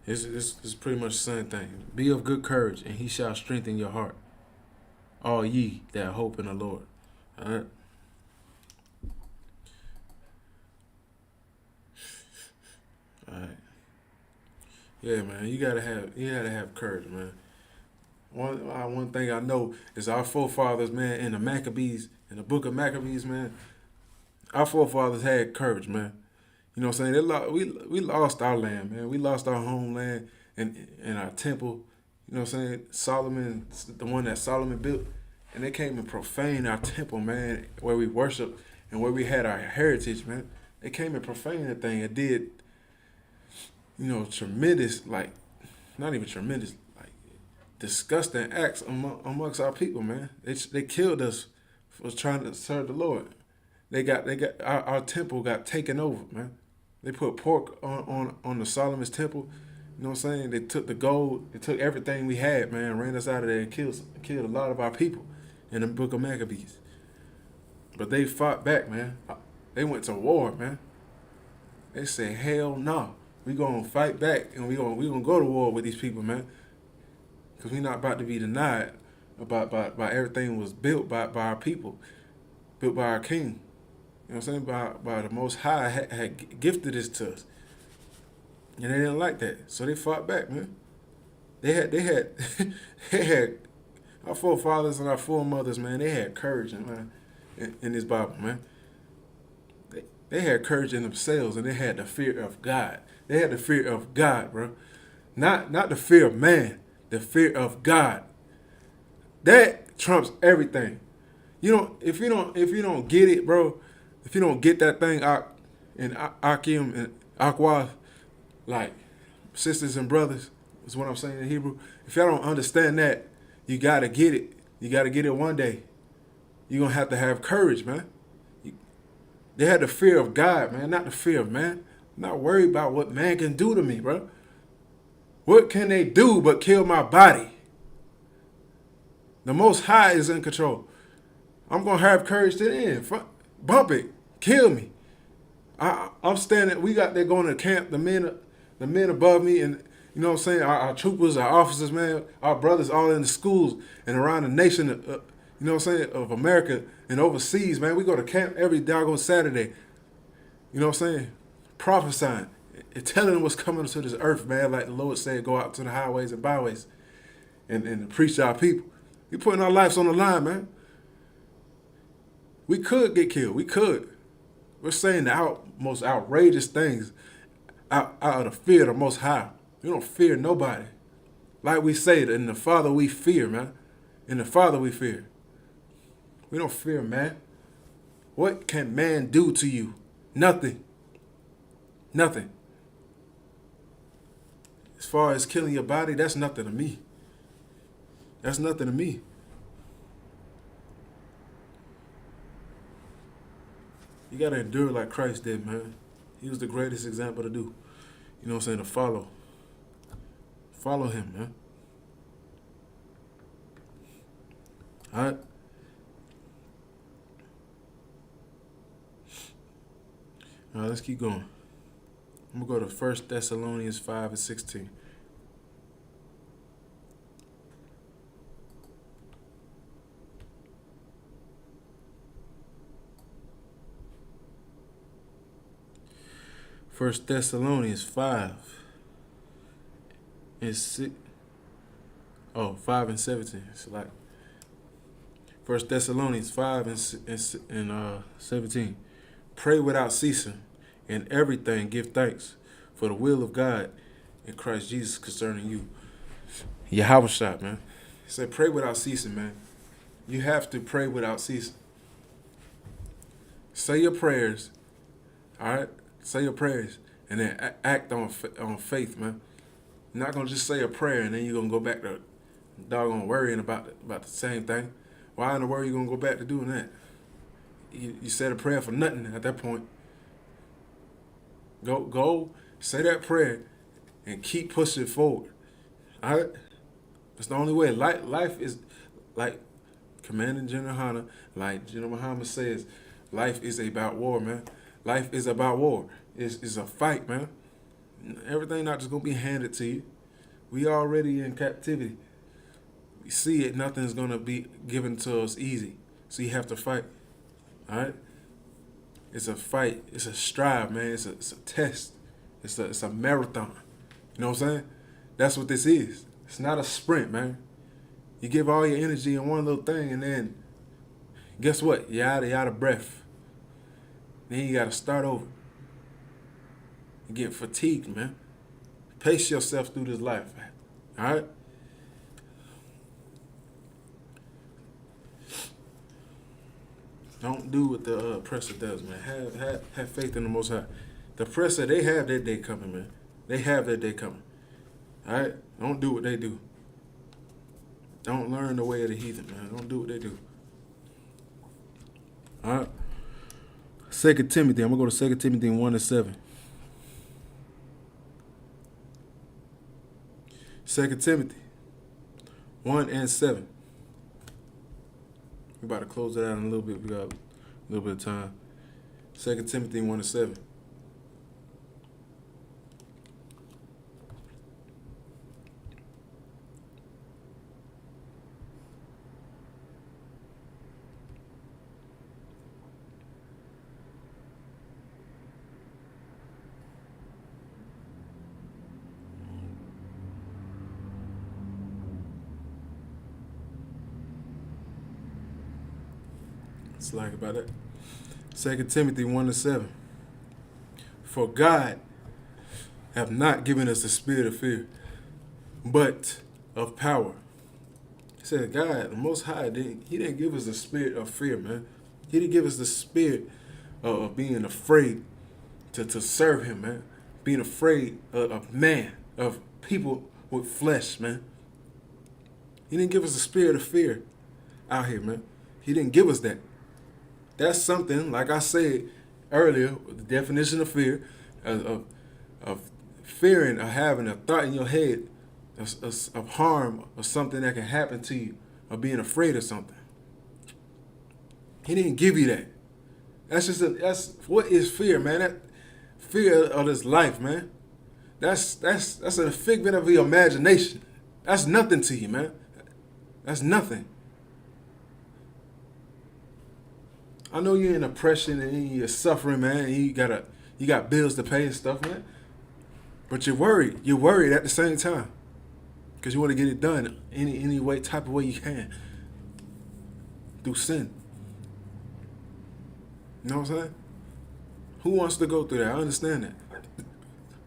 It's pretty much the same thing. Be of good courage, and He shall strengthen your heart. All ye that hope in the Lord. All right. All right. Yeah, man. You gotta have courage, man. One thing I know is our forefathers, man, in the book of Maccabees, man. Our forefathers had courage, man. You know what I'm saying? We lost our land, man. We lost our homeland and our temple. You know what I'm saying? Solomon, the one that Solomon built, and they came and profaned our temple, man, where we worship and where we had our heritage, man. They came and profaned that thing and did, tremendous, like, not even tremendous, like, disgusting acts amongst our people, man. They killed us for trying to serve the Lord. Our temple got taken over, man. They put pork on the Solomon's temple. You know what I'm saying? They took the gold, they took everything we had, man, ran us out of there and killed a lot of our people in the book of Maccabees. But they fought back, man. They went to war, man. They said, hell no. We gonna fight back and we gonna go to war with these people, man. Because we not about to be denied by everything was built by our people, built by our king. You know what I'm saying? By the Most High had gifted this to us. And they didn't like that. So they fought back, man. They had our forefathers and our foremothers, man, they had courage, man, in this Bible, man. They had courage in themselves, and they had the fear of God. They had the fear of God, bro. Not the fear of man, the fear of God. That trumps everything. If you don't get it, bro, if you don't get that thing and Akim and Akwa, like sisters and brothers, is what I'm saying in Hebrew. If y'all don't understand that, you gotta get it. You gotta get it one day. You're gonna have to have courage, man. They had the fear of God, man, not the fear of man. I'm not worried about what man can do to me, bro. What can they do but kill my body? The Most High is in control. I'm gonna have courage to the end. Bump it, kill me. I'm standing. We got there going to camp. The men above me, and you know what I'm saying. Our troopers, our officers, man, our brothers, all in the schools and around the nation. You know what I'm saying, of America and overseas, man. We go to camp every doggone Saturday. You know what I'm saying, prophesying and telling them what's coming to this earth, man. Like the Lord said, go out to the highways and byways and preach to our people. We putting our lives on the line, man. We could get killed. We could. We're saying the most outrageous things out of the fear of the Most High. We don't fear nobody. Like we say, in the Father we fear, man. In the Father we fear. We don't fear man. What can man do to you? Nothing. Nothing. As far as killing your body, that's nothing to me. That's nothing to me. You got to endure like Christ did, man. He was the greatest example to do. You know what I'm saying? To follow. Follow him, man. All right. All right, let's keep going. I'm going to go to 1 Thessalonians 5:16. First Thessalonians 5 and 6. Oh, 5 and 17. It's like First Thessalonians 5 and 17. Pray without ceasing, and everything give thanks, for the will of God in Christ Jesus concerning you. YAHANNA, man. He said, pray without ceasing, man. You have to pray without ceasing. Say your prayers, all right? Say your prayers, and then act on faith, man. You're not going to just say a prayer, and then you're going to go back to doggone worrying about the same thing. Why in the world are you going to go back to doing that? You said a prayer for nothing at that point. Go, say that prayer, and keep pushing forward. All right? That's the only way. Life is like Commanding General YAHANNA, like General Muhammad says, life is about war, man. Life is about war. It's a fight, man. Everything not just going to be handed to you. We already in captivity. We see it, nothing's going to be given to us easy. So you have to fight. All right? It's a fight. It's a strive, man. It's a test. It's a marathon. You know what I'm saying? That's what this is. It's not a sprint, man. You give all your energy in one little thing, and then guess what? You're out of breath. Then you got to start over. You get fatigued, man. Pace yourself through this life, man. All right? Don't do what the oppressor does, man. Have faith in the Most High. The oppressor, they have their day coming, man. They have their day coming. All right? Don't do what they do. Don't learn the way of the heathen, man. Don't do what they do. All right? 2 Timothy. I'm going to go to 2 Timothy 1 and 7. 2 Timothy 1 and 7. We're about to close it out in a little bit. We got a little bit of time. 2 Timothy 1 and 7. It's like about that. 2 Timothy 1 and 7. For God have not given us a spirit of fear, but of power. He said, God, the Most High, He didn't give us a spirit of fear, man. He didn't give us the spirit of being afraid to serve Him, man. Being afraid of man, of people with flesh, man. He didn't give us a spirit of fear out here, man. He didn't give us that. That's something, like I said earlier, the definition of fear, of fearing or having a thought in your head of harm or something that can happen to you, or being afraid of something. He didn't give you that. That's what is fear, man. That fear of this life, man. That's a figment of your imagination. That's nothing to you, man. That's nothing. I know you're in oppression and you're suffering, man. And you got bills to pay and stuff, man. But you're worried. You're worried at the same time, because you want to get it done any way, type of way you can, through sin. You know what I'm saying? Who wants to go through that? I understand that.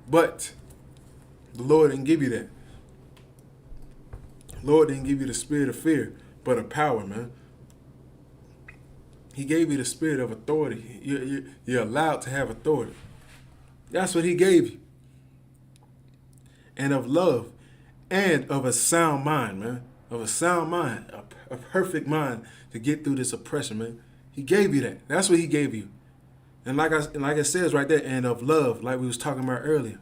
But the Lord didn't give you that. The Lord didn't give you the spirit of fear, but of power, man. He gave you the spirit of authority. You're allowed to have authority. That's what He gave you. And of love, and of a sound mind, man. Of a sound mind, a perfect mind to get through this oppression, man. He gave you that. That's what He gave you. And like it says right there, and of love, like we was talking about earlier.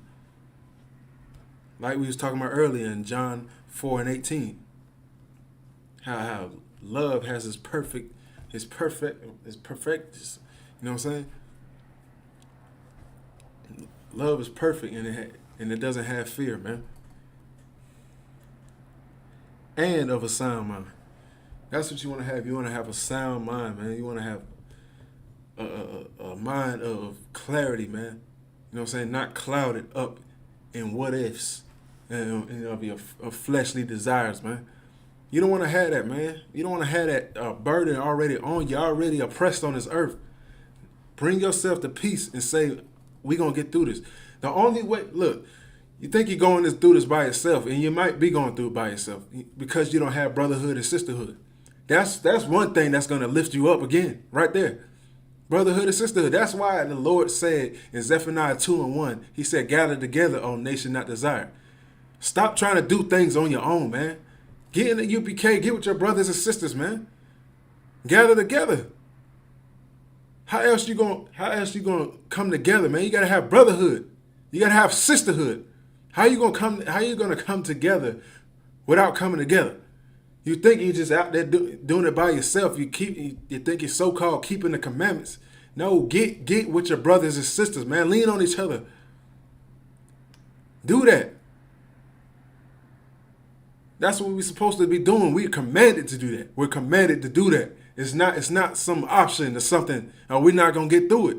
Like we was talking about earlier in John 4 and 18. How love has its perfect. You know what I'm saying? Love is perfect, and it doesn't have fear, man. And of a sound mind. That's what you want to have. You want to have a sound mind, man. You want to have a mind of clarity, man. You know what I'm saying? Not clouded up in what ifs and your fleshly desires, man. You don't want to have that, man. You don't want to have that burden already on you, already oppressed on this earth. Bring yourself to peace and say, we're going to get through this. The only way, look, you think you're going through this by yourself, and you might be going through it by yourself because you don't have brotherhood and sisterhood. That's one thing that's going to lift you up again, right there. Brotherhood and sisterhood. That's why the Lord said in Zephaniah 2:1, he said, gather together, O nation not desired. Stop trying to do things on your own, man. Get in the UPK. Get with your brothers and sisters, man. Gather together. How else you gonna come together, man? You gotta have brotherhood. You gotta have sisterhood. How you gonna come together without coming together? You think you're just out there doing it by yourself. You think you're so-called keeping the commandments. No, get with your brothers and sisters, man. Lean on each other. Do that. That's what we're supposed to be doing. We're commanded to do that. We're commanded to do that. It's not some option or something. We're not gonna get through it.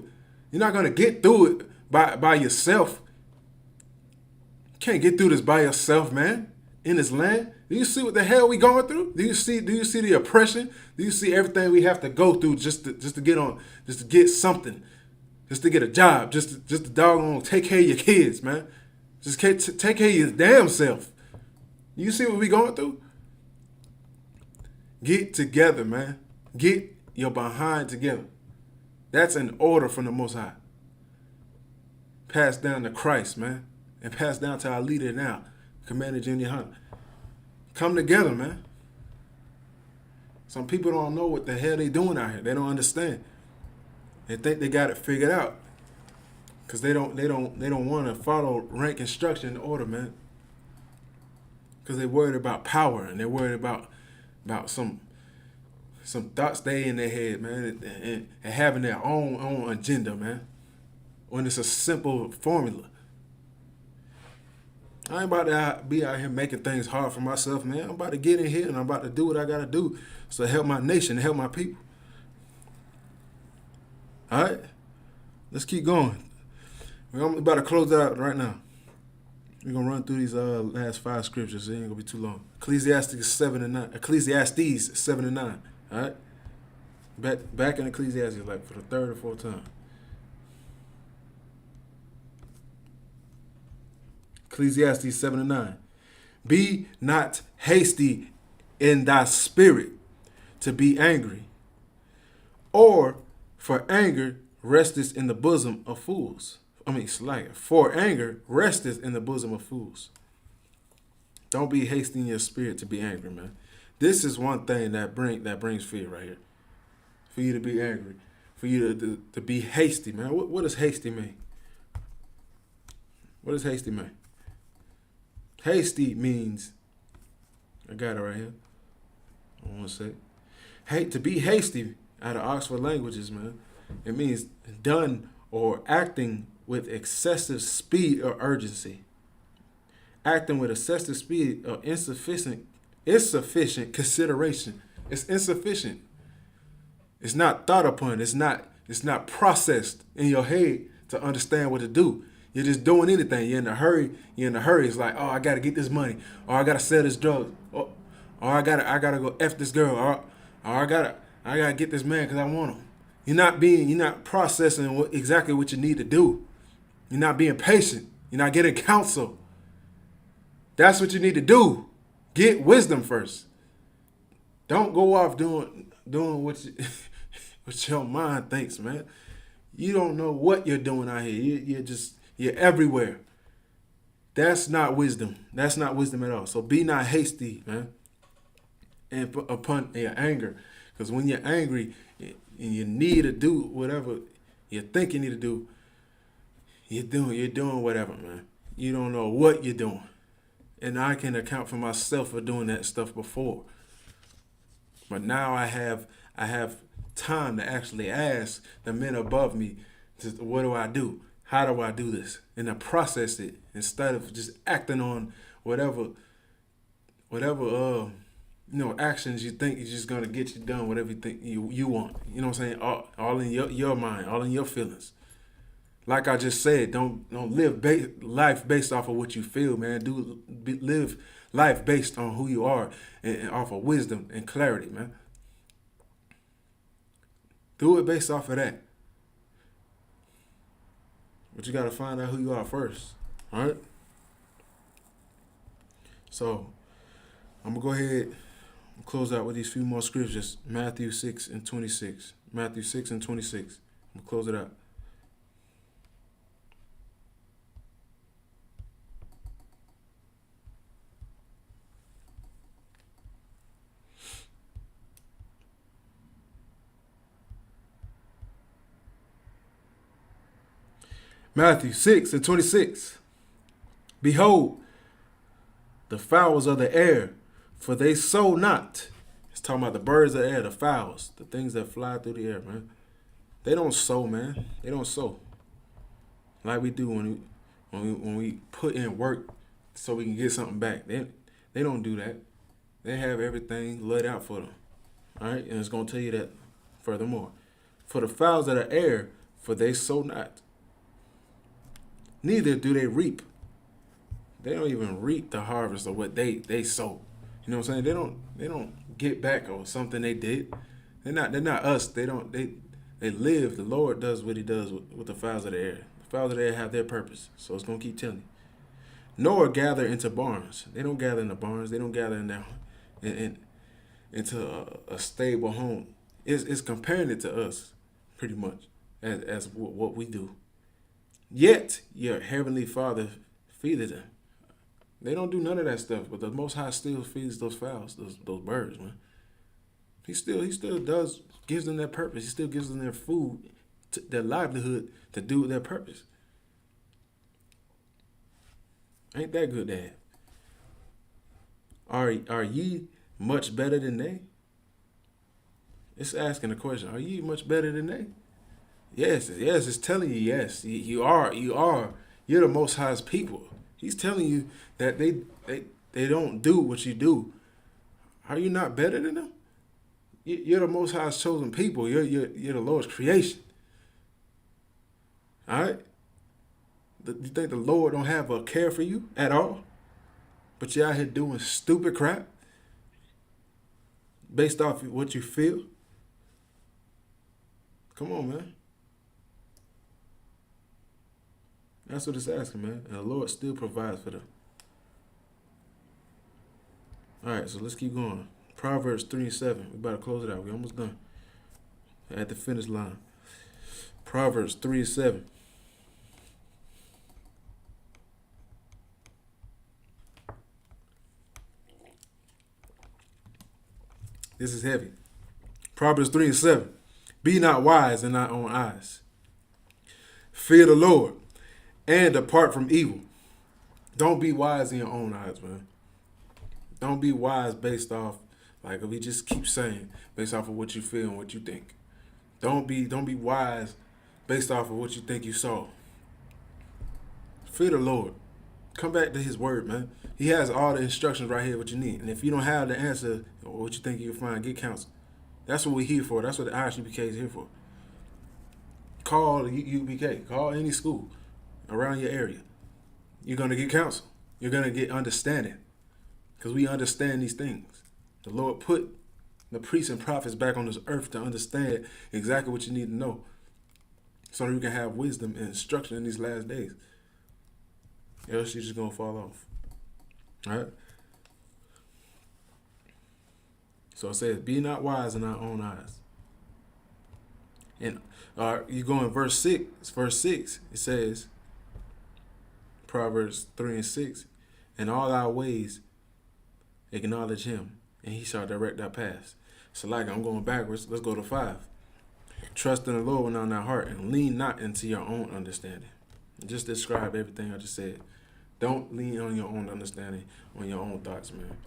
You're not gonna get through it by yourself. You can't get through this by yourself, man. In this land. Do you see what the hell we going through? Do you see the oppression? Do you see everything we have to go through just to get something, just to get a job, just to doggone take care of your kids, man. Just take care of your damn self. You see what we going through? Get together, man. Get your behind together. That's an order from the Most High. Pass down to Christ, man, and pass down to our leader now, Commander YAHANNA. Come together, man. Some people don't know what the hell they doing out here. They don't understand. They think they got it figured out, because they don't want to follow rank instruction and order, man. Because they're worried about power, and they're worried about some thoughts they in their head, man, and having their own agenda, man. When it's a simple formula. I ain't about to be out here making things hard for myself, man. I'm about to get in here and I'm about to do what I got to do so to help my nation, to help my people. All right? Let's keep going. I'm about to close out right now. We're going to run through these last 5 scriptures. It ain't going to be too long. Ecclesiastes 7 and 9. All right? Back in Ecclesiastes, like for the 3rd or 4th time. Ecclesiastes 7 and 9. Be not hasty in thy spirit to be angry, or for anger resteth in the bosom of fools. For anger resteth in the bosom of fools. Don't be hasty in your spirit to be angry, man. This is one thing that brings fear right here. For you to be angry, for you to be hasty, man. What does hasty mean? What does hasty mean? Hasty means, I got it right here. I want to say, to be hasty out of Oxford Languages, man. It means done or acting with excessive speed or urgency. Acting with excessive speed or insufficient consideration. It's insufficient. It's not thought upon. It's not processed in your head to understand what to do. You're just doing anything. You're in a hurry. It's like, oh, I gotta get this money, or I gotta sell this drug, or I gotta go F this girl, or I gotta get this man because I want him. You're not processing exactly what you need to do. You're not being patient. You're not getting counsel. That's what you need to do. Get wisdom first. Don't go off doing what what your mind thinks, man. You don't know what you're doing out here. You're everywhere. That's not wisdom. That's not wisdom at all. So be not hasty, man, and upon your anger. Because when you're angry and you need to do whatever you think you need to do, you're doing whatever, man. You don't know what you're doing. And I can account for myself for doing that stuff before. But now I have time to actually ask the men above me, what do I do? How do I do this? And I process it instead of just acting on whatever actions you think is just gonna get you done whatever you think you want. You know what I'm saying? All in your mind, all in your feelings. Like I just said, don't live life based off of what you feel, man. Live life based on who you are and off of wisdom and clarity, man. Do it based off of that. But you got to find out who you are first. All right? So, I'm going to go ahead and close out with these few more scriptures. Matthew 6 and 26. Matthew 6 and 26. I'm going to close it out. Matthew 6 and 26. Behold, the fowls of the air, for they sow not. It's talking about the birds of the air, the fowls, the things that fly through the air, man. They don't sow, man. They don't sow. Like we do when we put in work so we can get something back. They don't do that. They have everything laid out for them. All right? And it's going to tell you that furthermore. For the fowls of the air, for they sow not. Neither do they reap. They don't even reap the harvest of what they sow. You know what I'm saying? They don't get back on something they did. They're not us. They live. The Lord does what he does with the fowls of the air. The fowls of the air have their purpose. So it's gonna keep telling you. Nor gather into barns. They don't gather in the barns. They don't gather into a stable home. It's comparing it to us, pretty much, as what we do. Yet your heavenly Father feedeth them. They don't do none of that stuff, but the Most High still feeds those fowls, those birds, man. He still gives them their purpose. He still gives them their food, their livelihood to do their purpose. Ain't that good, Dad? Are ye much better than they? It's asking the question. Are ye much better than they? Yes, it's telling you yes. You are. You're the Most High's people. He's telling you that they don't do what you do. Are you not better than them? You're the Most High's chosen people. You're the Lord's creation. All right? You think the Lord don't have a care for you at all? But you're out here doing stupid crap based off of what you feel? Come on, man. That's what it's asking, man. And the Lord still provides for them. All right, so let's keep going. Proverbs 3 and 7. We about to close it out. We're almost done. At the finish line. Proverbs 3 and 7. This is heavy. Proverbs 3 and 7. Be not wise in thy own eyes. Fear the Lord and depart from evil. Don't be wise in your own eyes, man. Don't be wise based off, like we just keep saying, based off of what you feel and what you think. Don't be wise based off of what you think you saw. Fear the Lord. Come back to his word, man. He has all the instructions right here, what you need. And if you don't have the answer or what you think you can find, get counsel. That's what we're here for. That's what the I.S.U.P.K is here for. Call the U.P.K. Call any school around your area. You're going to get counsel. You're going to get understanding. Because we understand these things. The Lord put the priests and prophets back on this earth to understand exactly what you need to know. So that you can have wisdom and instruction in these last days. Else you're just going to fall off. All right? So it says, be not wise in our own eyes. And you go in verse 6. Verse 6, it says, Proverbs 3 and 6, in all our ways acknowledge him, and he shall direct our paths. So like I'm going backwards, let's go to 5. Trust in the Lord with all thy heart, and lean not into your own understanding. Just describe everything I just said. Don't lean on your own understanding, on your own thoughts, man.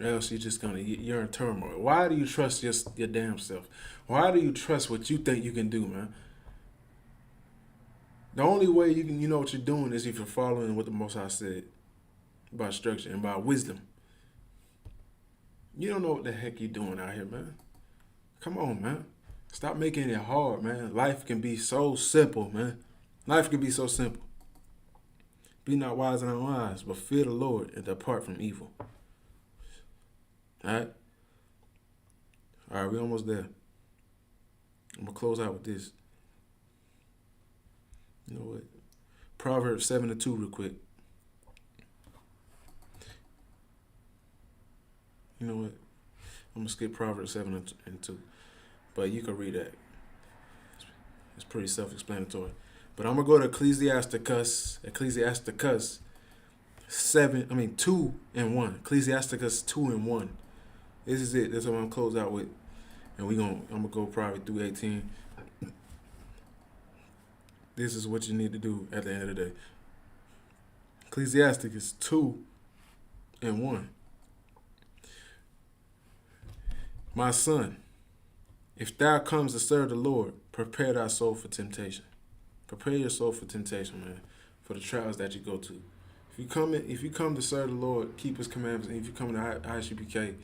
else you're in turmoil. Why do you trust your damn self? Why do you trust what you think you can do, man? The only way you know what you're doing is if you're following what the Most High said about structure and about wisdom. You don't know what the heck you're doing out here, man. Come on, man. Stop making it hard, man. Life can be so simple, man. Life can be so simple. Be not wise and unwise, but fear the Lord and depart from evil. All right? All right, we're almost there. I'm going to close out with this. You know what? Proverbs 7:2 real quick. You know what? I'm going to skip Proverbs 7:2. But you can read that. It's pretty self-explanatory. But I'm going to go to Ecclesiasticus 2:1. Ecclesiasticus 2:1. This is it. That's what I'm going to close out with. And I'm going to go probably through 18. This is what you need to do at the end of the day. Ecclesiasticus 2:1. My son, if thou comes to serve the Lord, prepare thy soul for temptation. Prepare your soul for temptation, man, for the trials that you go to. If you come to serve the Lord, keep his commandments, and if you come to I.S.U.P.K, you know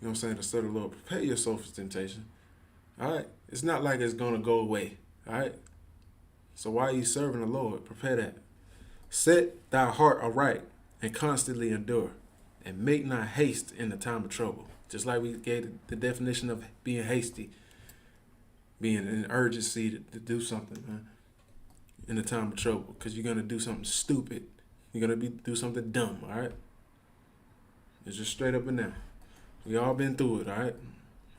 what I'm saying, to serve the Lord, prepare your soul for temptation. All right? It's not like it's going to go away. All right? So while you serving the Lord, prepare that. Set thy heart aright and constantly endure, and make not haste in the time of trouble. Just like we gave the definition of being hasty, being in urgency to do something, man, in the time of trouble, because you're going to do something stupid. You're going to do something dumb, all right? It's just straight up and down. We all been through it, all right?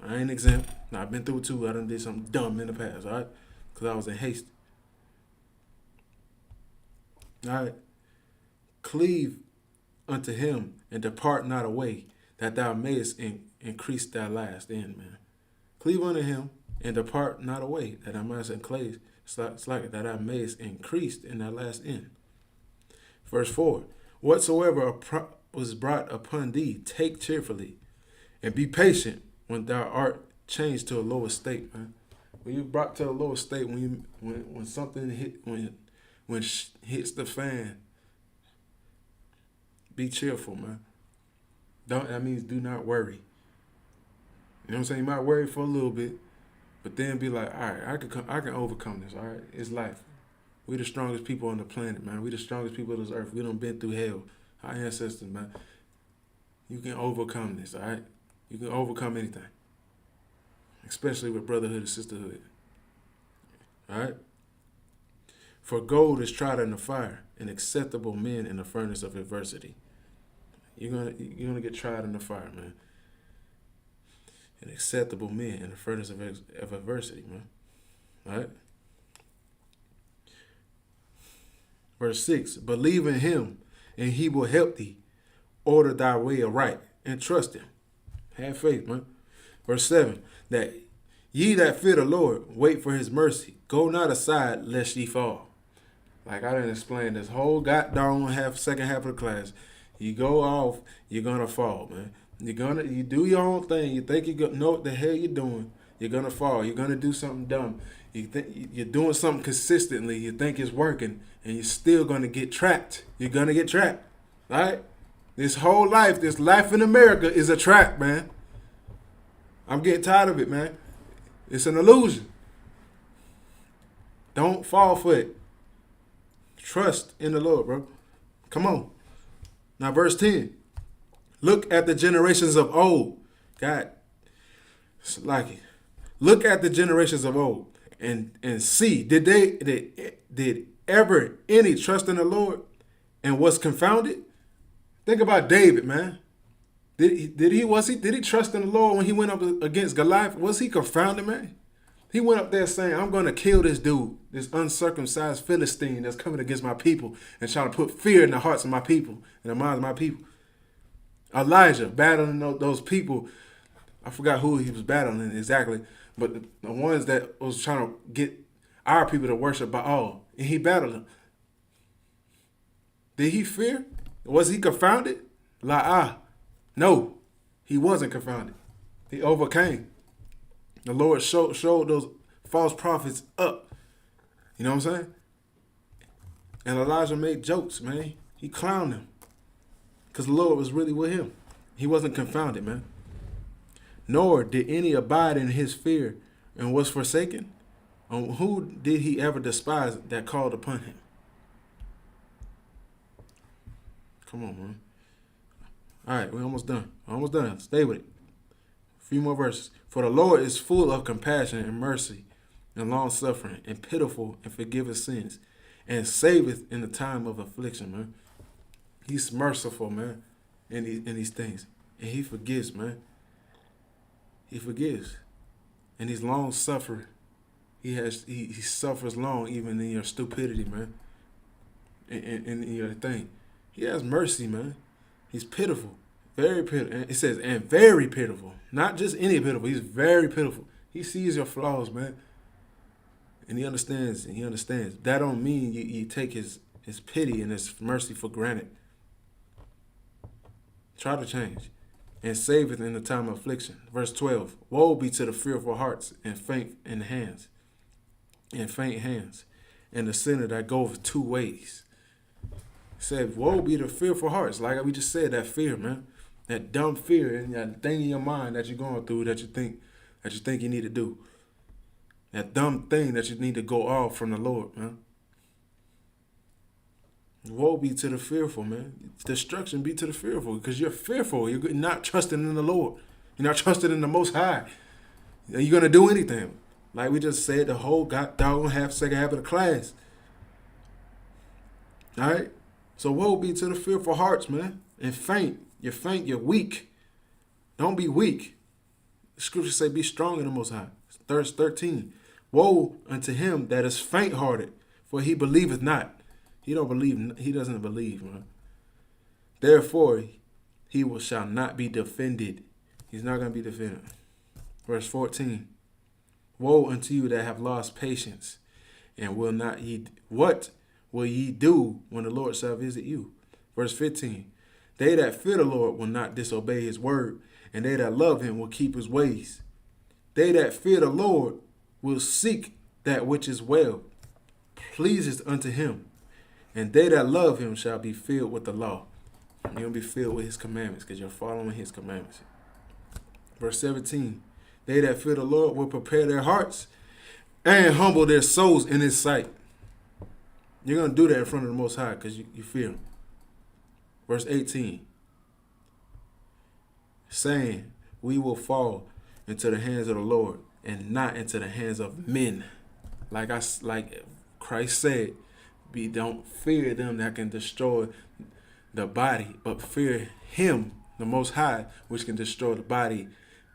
I ain't exempt. Now, I've been through it too. I done did something dumb in the past, all right? Because I was in haste. All right? Cleave unto him and depart not away, that thou mayest increase thy last end, man. Cleave unto him and depart not away, that thou mayest increase. It's like that thou mayest increase in thy last end. Verse 4. Whatsoever was brought upon thee, take cheerfully, and be patient when thou art changed to a lower state, man. When you're brought to a lower state, when something hits the fan, be cheerful, man. That means do not worry. You know what I'm saying? You might worry for a little bit, but then be like, all right, I can overcome this. All right, it's life. We the strongest people on the planet, man. We the strongest people on this earth. We done been through hell. Our ancestors, man. You can overcome this. All right, you can overcome anything, especially with brotherhood and sisterhood. All right. For gold is tried in the fire, and acceptable men in the furnace of adversity. You're gonna get tried in the fire, man. And acceptable men in the furnace of adversity, man. All right. Verse 6. Believe in him, and he will help thee. Order thy way aright, and trust him. Have faith, man. Verse 7. That ye that fear the Lord, wait for his mercy. Go not aside, lest ye fall. Like I didn't explain this whole goddamn second half of the class. You go off, you're gonna fall, man. You do your own thing. You think you know what the hell you're doing. You're gonna fall. You're gonna do something dumb. You think you're doing something consistently. You think it's working, and you're still gonna get trapped. You're gonna get trapped, all right? This life in America is a trap, man. I'm getting tired of it, man. It's an illusion. Don't fall for it. Trust in the Lord, bro. Come on. Now, verse 10. Look at the generations of old. God, it's like it. Look at the generations of old and see, did ever any trust in the Lord and was confounded? Think about David, man. Did he trust in the Lord when he went up against Goliath? Was he confounded, man? He went up there saying, I'm going to kill this dude, this uncircumcised Philistine that's coming against my people and trying to put fear in the hearts of my people and the minds of my people. Elijah battling those people. I forgot who he was battling exactly, but the ones that was trying to get our people to worship Baal, and he battled them. Did he fear? Was he confounded? No. He wasn't confounded. He overcame. The Lord showed those false prophets up. You know what I'm saying? And Elijah made jokes, man. He clowned them. Because the Lord was really with him. He wasn't confounded, man. Nor did any abide in his fear and was forsaken. Who did he ever despise that called upon him? Come on, man. All right, we're almost done. Almost done. Stay with it. A few more verses. For the Lord is full of compassion and mercy and long suffering and pitiful and forgiveth sins and saveth in the time of affliction, man. He's merciful, man, in these things. And he forgives, man. He forgives. And he's long suffering. He suffers long even in your stupidity, man. In your thing. He has mercy, man. He's pitiful. Very pitiful. And it says, and very pitiful. Not just any pitiful. He's very pitiful. He sees your flaws, man. And he understands. That don't mean you take his pity and his mercy for granted. Try to change. And saveth in the time of affliction. Verse 12. Woe be to the fearful hearts and faint hands. And the sinner that goeth two ways. Said, woe be the fearful hearts. Like we just said, that fear, man. That dumb fear and that thing in your mind that you're going through that you think you need to do. That dumb thing that you need to go off from the Lord, man. Woe be to the fearful, man. Destruction be to the fearful because you're fearful. You're not trusting in the Lord. You're not trusting in the Most High. You're going to do anything. Like we just said, the whole second half of the class. All right? So woe be to the fearful hearts, man. And faint. You're faint. You're weak. Don't be weak. The scriptures say be strong in the Most High. Verse 13. Woe unto him that is faint-hearted, for he believeth not. He doesn't believe, man. Therefore, he shall not be defended. He's not going to be defended. Verse 14. Woe unto you that have lost patience, and will not ye. What will ye do when the Lord shall visit you? Verse 15. They that fear the Lord will not disobey his word, and they that love him will keep his ways. They that fear the Lord will seek that which is well, pleases unto him. And they that love him shall be filled with the law. You're going to be filled with his commandments because you're following his commandments. Verse 17. They that fear the Lord will prepare their hearts and humble their souls in his sight. You're going to do that in front of the Most High because you fear him. Verse 18. Saying, we will fall into the hands of the Lord and not into the hands of men. Like Christ said, don't fear them that can destroy the body, but fear him, the Most High, which can destroy the body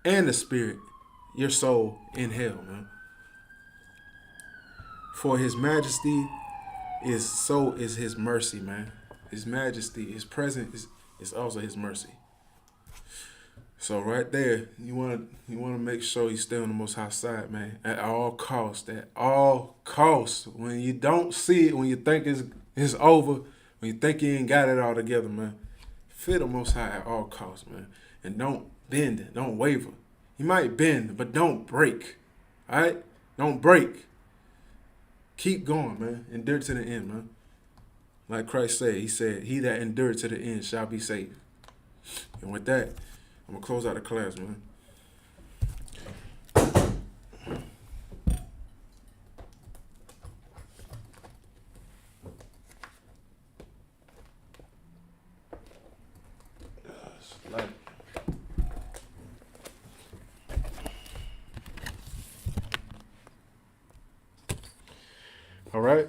and the spirit, your soul, in hell, man. For his majesty is his mercy, man. His majesty, his presence is also his mercy. So right there, you want to make sure you stay on the Most High side, man, at all costs. At all costs. When you don't see it, when you think it's over, when you think you ain't got it all together, man, fear the Most High at all costs, man. And don't bend, don't waver. You might bend, but don't break. All right? Don't break. Keep going, man. Endure to the end, man. Like Christ said, he said, he that endured to the end shall be saved. And with that, I'm going to close out the class, man. All right.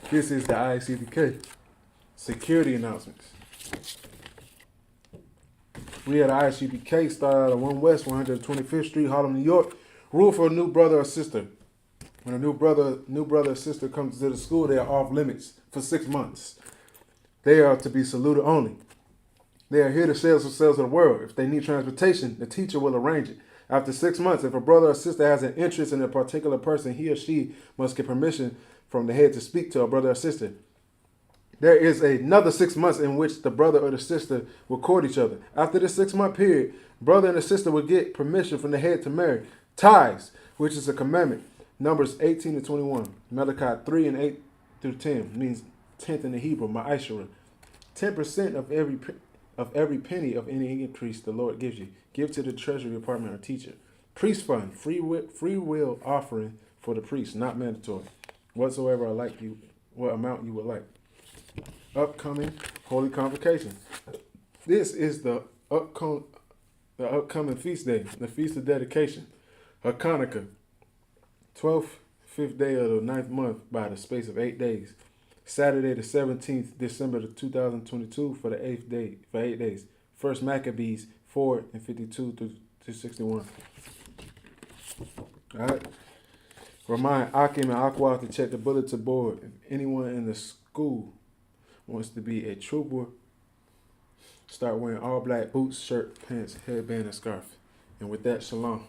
This is the I.S.U.P.K. security announcements. We at I.S.U.P.K. started at 1 West 125th Street, Harlem, New York. Rule for a new brother or sister. When a new brother or sister comes to the school, they are off limits for 6 months. They are to be saluted only. They are here to share themselves with the world. If they need transportation, the teacher will arrange it. After 6 months, if a brother or sister has an interest in a particular person, he or she must get permission from the head to speak to a brother or sister. There is another 6 months in which the brother or the sister will court each other. After the 6 month period, brother and the sister will get permission from the head to marry. Tithes, which is a commandment. Numbers 18 to 21. Malachi 3 and 8 through 10 means tenth in the Hebrew, ma'ashara. 10% of every penny of any increase the Lord gives you. Give to the treasury department or teacher. Priest fund, free will offering for the priest, not mandatory. Whatsoever what amount you would like. Upcoming Holy Convocation. This is the upcoming feast day, the Feast of Dedication. Hanukkah, 12th, 5th day of the 9th month by the space of 8 days. Saturday the 17th December 2022 for the 8th day, for 8 days. First Maccabees 4 and 52 to 61. Alright. Remind Akim and Aqua to check the bulletin board. If anyone in the school wants to be a trooper, start wearing all black boots, shirt, pants, headband, and scarf. And with that, shalom.